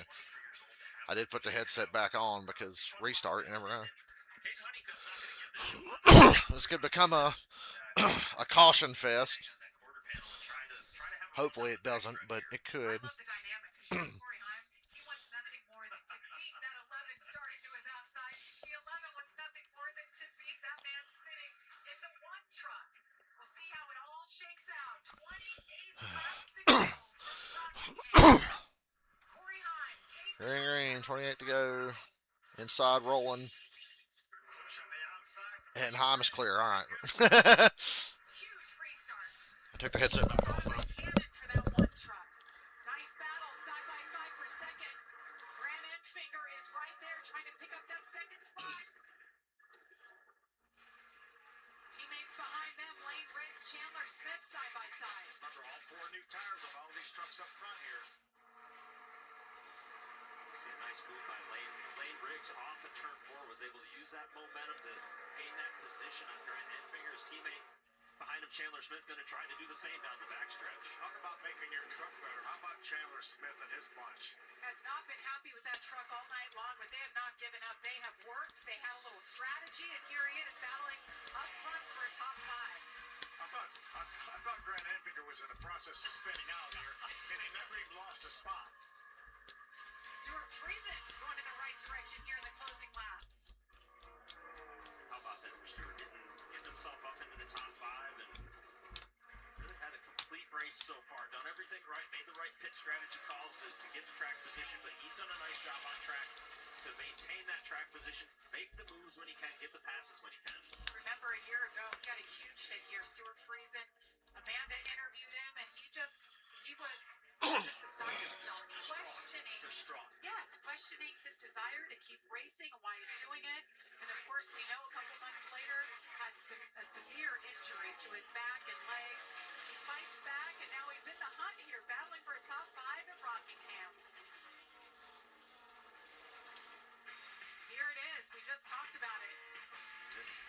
I did put the headset back on because restart, you never know. This could become a caution fest. Hopefully it doesn't, but it could. I love the dynamic. Corey Heim, he wants nothing more than to beat that 11 starting to his outside. The 11 wants nothing more than to beat that man sitting in the 1 truck. We'll see how it all shakes out. 28 laps to go from Rockingham. Corey Heim, Green, 28 to go. Inside rolling. And Heim is clear. All right. huge restart. I took the headset back off. Cannon for that 1 truck. Nice battle, side by side for second. Grant Enfinger is right there trying to pick up that second spot. Teammates behind them, Lane Briggs, Chandler Smith side by side. Remember, all 4 new tires on all these trucks up front here. See a nice move by Lane Briggs off of turn 4, was able to use that momentum to gain that position on Grant Enfinger. His teammate behind him, Chandler Smith, going to try to do the same down the backstretch. Talk about making your truck better. How about Chandler Smith and his bunch? Has not been happy with that truck all night long, but they have not given up. They have worked. They had a little strategy, and here he is battling up front for a top 5. I thought Grant Enfinger was in the process of spinning out here, and he never even lost a spot. Stuart Friesen going in the right direction here in the closing laps. How about that for Stewart getting himself up into the top 5 and really had a complete race so far. Done everything right, made the right pit strategy calls to get the track position, but he's done a nice job on track to maintain that track position, make the moves when he can, get the passes when he can. Remember a year ago, he got a huge hit here. Stuart Friesen, Amanda interviewed him, and he was beside himself, questioning his desire to keep racing and why he's doing it. And of course, we know a couple months later had a severe injury to his back and leg. He fights back, and now he's in the hunt here, battling for a top 5 at Rockingham. Here it is. We just talked about it.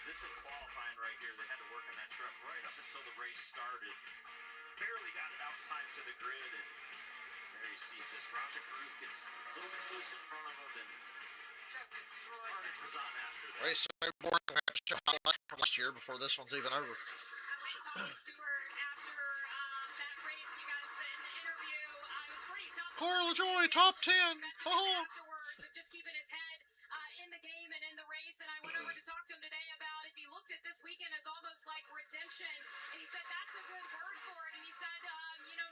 This in qualifying right here, they had to work on that truck right up until the race started. Barely got it out in time to the grid, and there you see just Raja Karuf gets a little bit loose in front of him, and Just destroyed. Carnage was on after that. Race boring highlights from last year before this one's even over. I went and talked to Stuart after that race. You guys in the interview. I was pretty tough. Carl LaJoy, top 10. Oh. Afterwards, of just keeping his head in the game and in the race. And I went over to talk to him today about if he looked at this weekend as almost like redemption. And he said that's a good word for it. And he said,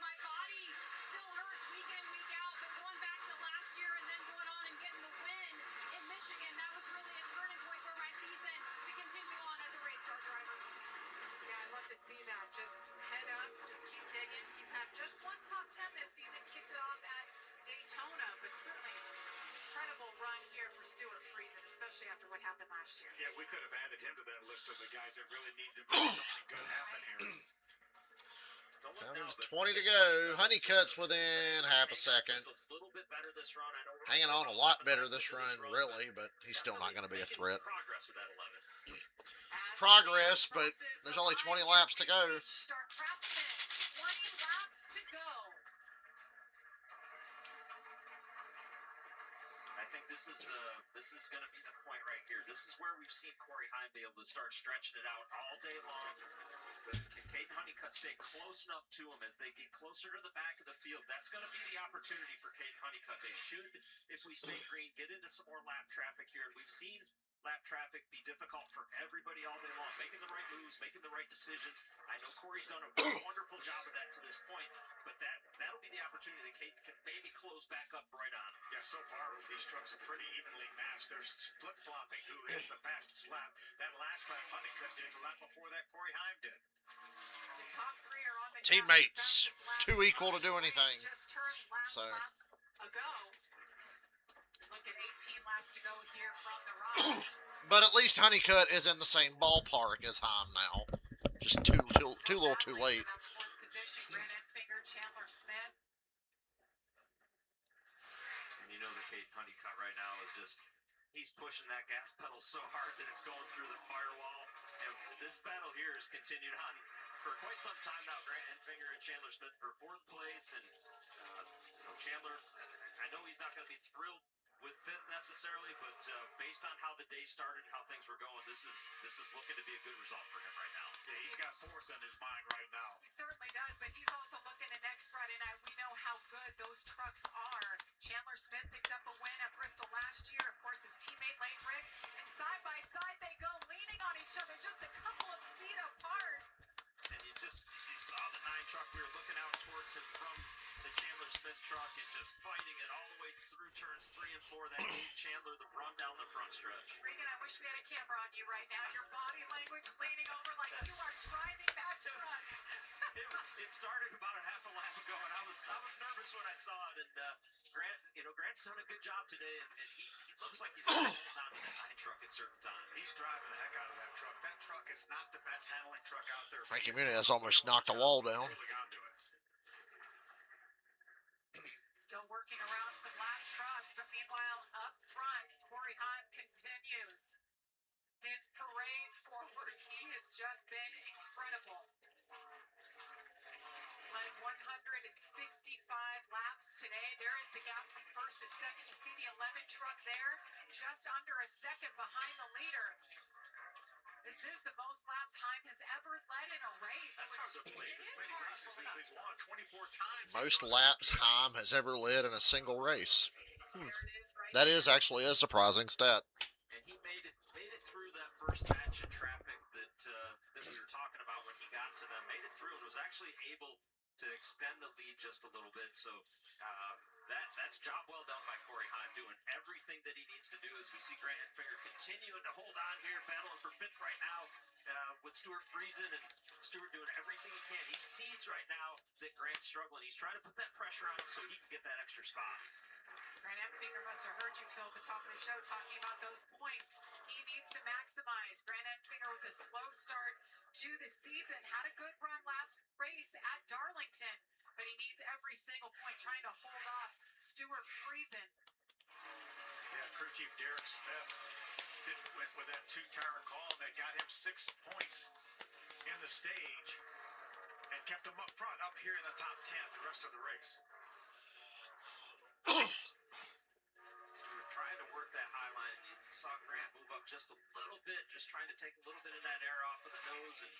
my body still hurts week in, week out, but going back to last year and then going on and getting the win in Michigan, that was really a turning point for my season to continue on as a race car driver. Yeah, I love to see that. Just head up, just keep digging. He's had just 1 top 10 this season, kicked it off at Daytona, but certainly incredible run here for Stuart Friesen, especially especially after what happened last year. Yeah, we could have added him to that list of the guys that really need to make something good happen here. Don't look Coming now, to but 20 to go. Honeycutt's within half a second. just a little bit better this run. I know we're Hanging on a about lot 11 better laps this into run, really, but he's still not going to be a making threat. Progress with that 11. Progress, but there's only 20 laps to go. Start Craftsman, 20 laps to go. I think this is going to be the point right here. This is where we've seen Corey Heim be able to start stretching it out all day long. But can Caden Honeycutt stay close enough to him as they get closer to the back of the field? That's going to be the opportunity for Caden Honeycutt. They should, if we stay green, get into some more lap traffic here. We've seen lap traffic be difficult for everybody all day long, making the right moves, making the right decisions. I know Corey's done a wonderful job of that to this point, but that'll be the opportunity that Caden can maybe close back up right on. Yeah, so far these trucks are pretty evenly matched. They're flip-flopping who hits the fastest lap. That last lap Honeycutt did the lap before that Corey Heim did. The top three are on the Teammates, ground. Fastest too lap equal to do anything. Just turned So lap ago. Look at 18 laps to go here from the rock. but at least Honeycutt is in the same ballpark as Heim now. Just too little too late. Position, Grant Enfinger, Chandler Smith. And you know the Caden Honeycutt right now is just, he's pushing that gas pedal so hard that it's going through the firewall. And this battle here has continued on for quite some time now. Grant Enfinger and Chandler Smith for 4th place. And, Chandler, I know he's not going to be thrilled with 5th necessarily, but based on how the day started, how things were going, this is looking to be a good result for him right now. Yeah, he's got 4th in his mind right now. He certainly does, but he's also looking at next Friday night. We know how good those trucks are. Chandler Smith picked up a win at Bristol last year. Of course, his teammate Lane Riggs, and side by side they go, leaning on each other, just a couple of feet apart. And you saw the 9 truck. We were looking out towards him from the Chandler Smith truck and just fighting it all the way through turns 3 and 4. That gave Chandler the run down the front stretch. Regan, I wish we had a camera on you right now. Your body language leaning over like you are driving that truck. It started about a half a lap ago, and I was nervous when I saw it. And Grant's done a good job today, and he looks like he's holding on to that 9 truck at certain times. He's driving the heck out of that truck. That truck is not the best handling truck out there. Frankie Muniz almost knocked a wall down. Holding on to it. Still working around some lap trucks, but meanwhile, up front, Corey Heim continues his parade forward. He has just been incredible. Led 165 laps today. There is the gap from 1st to 2nd. You see the 11 truck there, just under a second behind the leader. This is the most laps Heim has ever led in a race. That's hard to believe. This many races he's won 24 times. Most laps Heim has ever led in a single race. There it is right That is actually a surprising stat. And he made it through that first batch of traffic that we were talking about when he got to them. Made it through and was actually able to extend the lead just a little bit. So that's job well done by Corey Heim, doing everything that he needs to do as we see Grant Enfinger continuing to hold on here, battling for 5th right now with Stuart freezing, and Stuart doing everything he can. He sees right now that Grant's struggling. He's trying to put that pressure on him so he can get that extra spot. Grant Enfinger must have heard you, Phil, at the top of the show talking about those points. He needs to maximize. Grant Enfinger with a slow start to the season. Had a good run last race at Darlington, but he needs every single point, trying to hold off Stuart Friesen. Yeah, crew chief Derek Smith went with that 2-tire call, and they got him 6 points in the stage and kept him up front, up here in the top 10 the rest of the race. Stuart trying to work that high line. You saw Grant move up just a little bit, just trying to take a little bit of that air off of the nose, and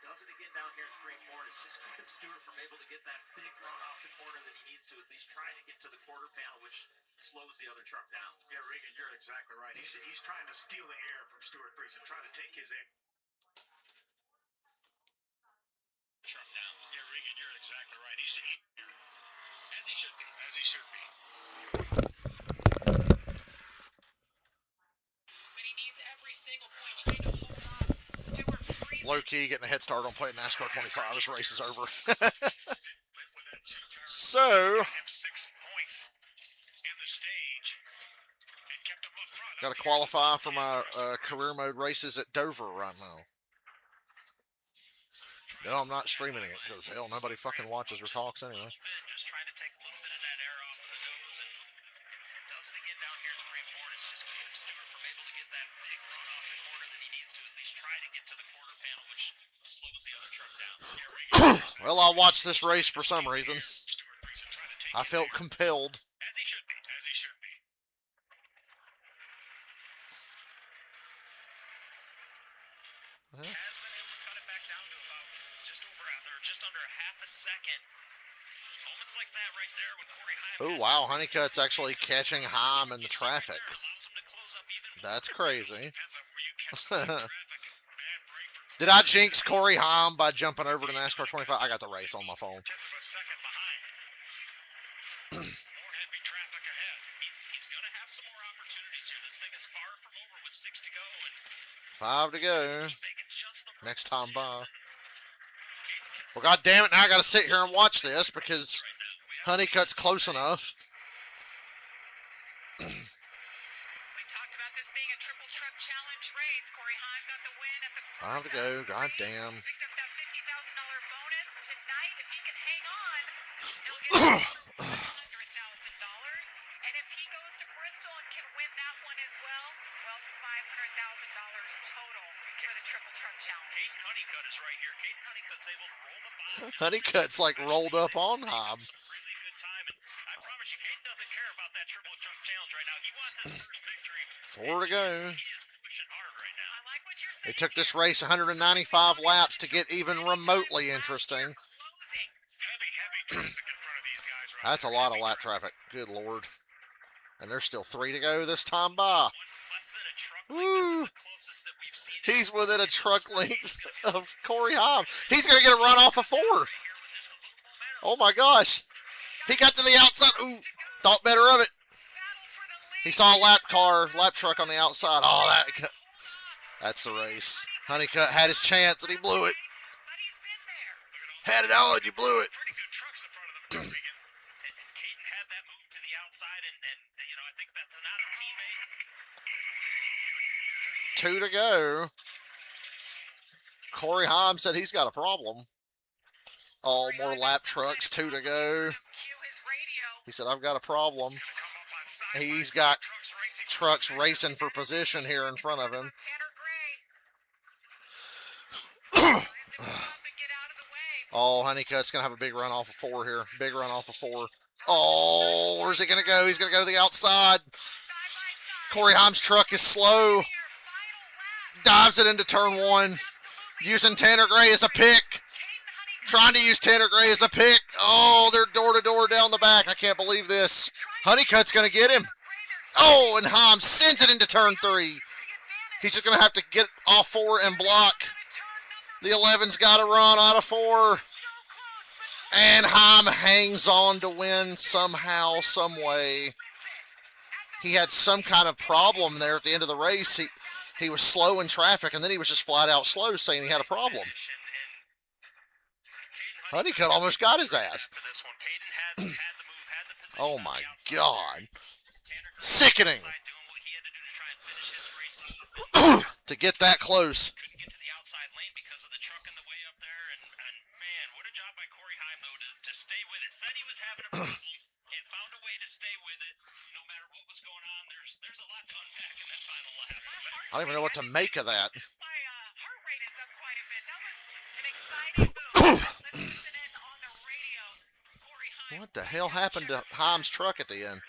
does it again down here in 3 and 4. And it's just keeping Stuart from able to get that big run off the corner that he needs to at least try to get to the quarter panel, which slows the other truck down. Yeah, Regan, you're exactly right. He's trying to steal the air from Stuart Friesen, trying to take his air. Truck down. Yeah, Regan, you're exactly right. As he should be. As he should be. But he needs every single point, trying to hold off Stuart Friesen. Low key getting a head start on playing NASCAR 25. This race is over. So, Him 6 points in the stage and kept him up front, Got to qualify for my career mode races at Dover right now. No, I'm not streaming it because hell, nobody fucking watches or talks anyway. Just trying to take a little bit of that air off of the nose and doesn't it get down here in 3 and 4 and it's just keeps Stewart from able to get that big run off the corner that he needs to at least try to get to the quarter panel, which slows the other truck down. Well, I'll watch this race for some reason. I felt compelled. As he should be. As he should be. Has been able to cut it back down to about just under a half a second. Moments like that right there when Corey Heim. Oh wow, Honeycutt's actually catching Heim in the traffic. That's crazy. Did I jinx Corey Heim by jumping over to NASCAR 25? I got the race on my phone. He's going to have some more opportunities here. This thing is far from over with 6 to go. And 5 to go. Next time by. Well, god damn it, now I gotta sit here and watch this because Honeycutt's close enough. We talked about this being a triple truck challenge race. Corey Heim got the win at the 5 to go, god damn. Picked up that $50,000 bonus tonight. If he can hang on, he'll get $100,000. And if he goes to Bristol and can win that one as well, $500,000 total for the triple truck challenge. Caden Honeycutt is right here. Caden Honeycutt's able to roll the ball. Honeycutt's like rolled up on Heim. Really good time. And I promise you, Caden doesn't care about that triple truck challenge right now. He wants his first victory. 4 to go. He is pushing hard right now. I like what you're saying. It took this race 195 laps to get even remotely interesting. Heavy traffic in front of these guys right That's a lot of lap traffic. Good lord. And there's still 3 to go this time by. Woo! He's within a truck length of Corey Heim. He's going to get a run off of 4. Oh my gosh. He got to the outside. Ooh, thought better of it. He saw a lap truck on the outside. Oh, that's the race. Honeycutt had his chance and he blew it. Had it all and you blew it. And Caden had that move to the outside, and you know, I think that's not a teammate. 2 to go. Corey Heim said he's got a problem. Oh, more lap trucks. 2 to go. He said, I've got a problem. He's got trucks racing for position here in front of him. Oh, Honeycutt's going to have a big run off of 4 here. Big run off of 4. Oh, where's he going to go? He's going to go to the outside. Corey Heim's truck is slow. Dives it into turn 1. Using Tanner Gray as a pick. Trying to use Tanner Gray as a pick. Oh, they're door-to-door down the back. I can't believe this. Honeycutt's going to get him. Oh, and Heim sends it into turn 3. He's just going to have to get off 4 and block. The 11's got to run out of 4. And Heim hangs on to win somehow, some way. He had some kind of problem there at the end of the race. He was slow in traffic, and then he was just flat out slow, saying he had a problem. Honeycutt almost got his ass. Oh my God. Sickening. To get that close. Couldn't get to the outside lane because of the truck in the way up there, and man, what a job by Corey Heim, though, to stay with it. Said he was having a problem and found a way to stay with it no matter what was going on. There's a lot to unpack in that final lap. I don't even know what to make of that. My heart rate is up quite a bit. That was an exciting move. Let's listen in on the radio. Corey Heim. What the hell happened to Heim's truck at the end?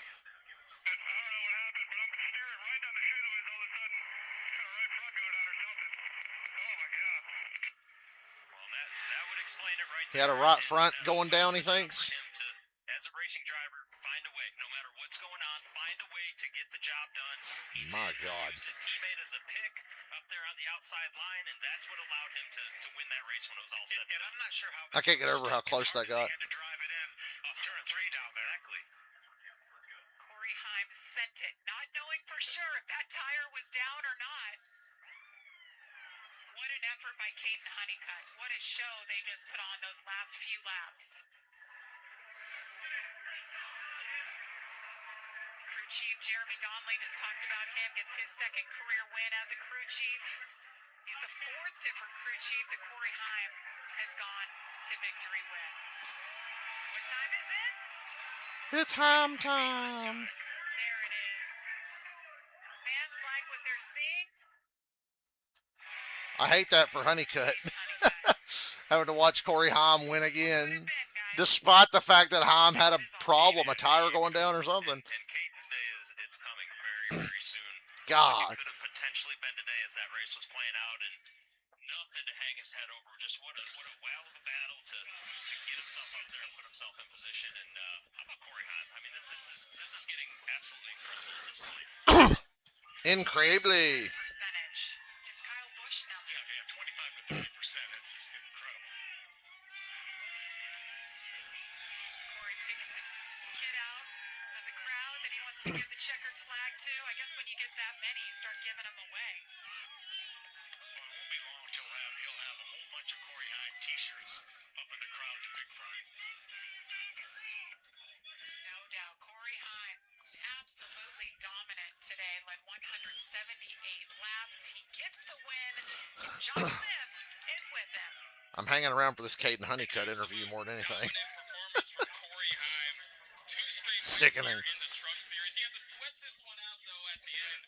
He had a right front going down, he thinks. As a racing driver, find a way, no matter what's going on, find a way to get the job done. My God. He used his teammate as a pick up there on the outside line, and that's what allowed him to win that race when it was all said. And I'm not sure how I can't get over how close that got. He had to drive it in turn 3 down there. Exactly. Corey Heim sent it, not knowing for sure if that tire was down or not. What an effort by Caden Honeycutt. What a show they just put on those last few laps. Crew chief Jeremy Donnelly just talked about him, gets his second career win as a crew chief. He's the fourth different crew chief that Corey Heim has gone to victory with. What time is it? It's Heim time. There it is. Fans like what they're seeing. I hate that for Honeycutt. Having to watch Corey Heim win again, despite the fact that Heim had a problem, a tire going down or something. And Caden's day it's coming very, very soon. God. It could have potentially been today as that race was playing out, and nothing to hang his head over. Just what a wow of a battle to get himself up there and put himself in position. And how about Corey Heim? I mean, this is getting absolutely incredible at this point. Incredibly. Percentage is Kyle Busch now. Yeah, 25 to 30%. It's incredible. Corey picks the kid out of the crowd that he wants to give the checkered flag to. I guess when you get that many, you start giving them away. Well, it won't be long till he'll have a whole bunch of Corey Heim t-shirts up in the crowd to pick from. No doubt. Corey Heim, absolutely dominant today, led 178 laps. He gets the win. Josh Sims is with him. I'm hanging around for this Caden Honeycutt interview more than anything. Dominant performance from Corey Heim. 2 straight Sickening. wins here in the truck series. He had to sweat this one out though at the end.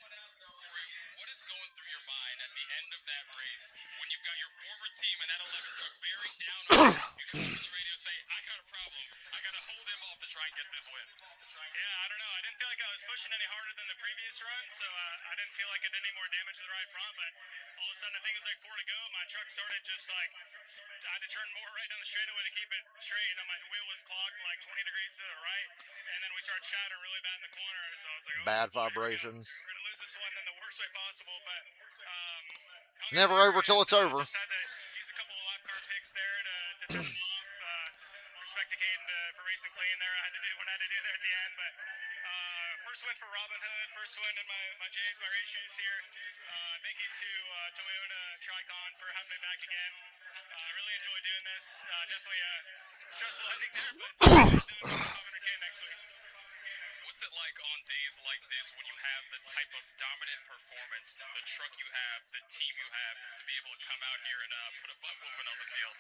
Corey, what is going through your mind at the end of that race when you've got your former team and that 11 truck bearing down on you? You come over the radio and say, I got a problem. I got to hold him off to try and get this win. Yeah, I don't know. I didn't feel like I was pushing any harder than the previous run, so I didn't feel like it did any more damage to the right front. But all of a sudden, I think it was like 4 to go. My truck started just like I had to turn more right down the straightaway to keep it straight. You know, my wheel was clocked like 20 degrees to the right, and then we started shattering really bad in the corner. So I was like, oh, Bad vibration. we're gonna lose this one in the worst way possible. But It's never over till it's over. just had to use a couple of lap car picks there to finish them off. Respect to Caden for racing clean there. I had to do what I had to do there at the end. But first win for Robin Hood, first win in my J's, my race shoes here. Thank you to Toyota Tricon for having me back again. I really enjoy doing this. Definitely a stressful ending there, but doing 500K next week. What's it like on days like this when you have the type of dominant performance, the truck you have, the team you have, to be able to come out here and put a butt whooping on the field?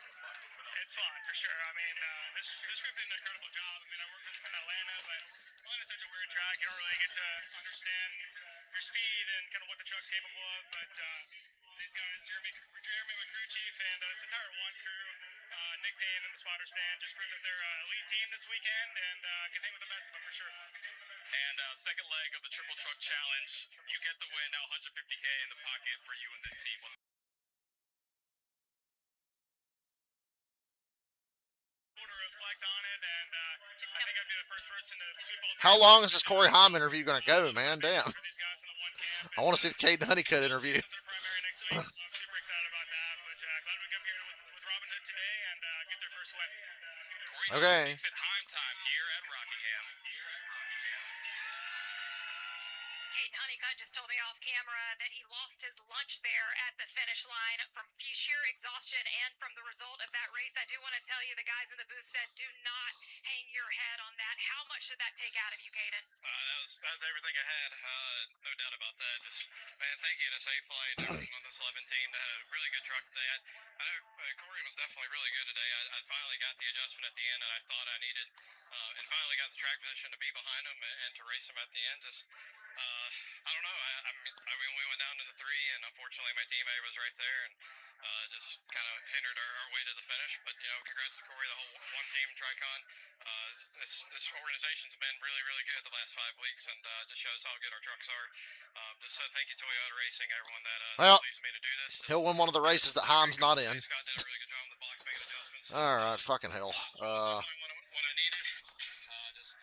It's fun for sure. I mean, this group did an incredible job. I mean, I worked with them in Atlanta, but Atlanta's such a weird track. You don't really get to understand your speed and kind of what the truck's capable of. But these guys, Jeremy, my crew chief, and this entire one crew, Nick Payne and the spotter stand, just proved that they're an elite team this weekend and can hang with the best of them for sure. And second leg of the Triple Truck Challenge, you get the win, now 150K in the pocket for you and this team. Reflect on it, and I think I'd be the first person to sweep all How long is this Corey Heim interview going to go, man? Damn. for these guys in the one camp. I want to see the Caden Honeycutt interview. This is our primary next week. So I'm super excited about that. But glad we come here with Robin Hood today and get their first win. Corey Okay. makes it Heim time here at Rockingham. Caden Honeycutt just told me off camera that he lost his lunch there at the finish line from sheer exhaustion and from the result of that race. I do want to tell you, the guys in the booth said, do not hang your head on that. How much did that take out of you, Caden? That was everything I had. No doubt about that. Just, man, thank you to Safe Flight and everyone on this 11 team. They had a really good truck today. I know Corey was definitely really good today. I finally got the adjustment at the end that I thought I needed, and finally got the track position to be behind him and to race him at the end. Just, I don't know. I mean, we went down to the 3, and unfortunately my teammate was right there, and just kind of hindered our way to the finish. But you know, congrats to Corey, the whole one team Tricon. This organization's been really, really good the last 5 weeks, and just shows how good our trucks are. Just thank you Toyota Racing, everyone that leads me to do this. He'll win one of the races that Heim's not in. Scott did a really good job on the box making adjustments. All right, fucking hell.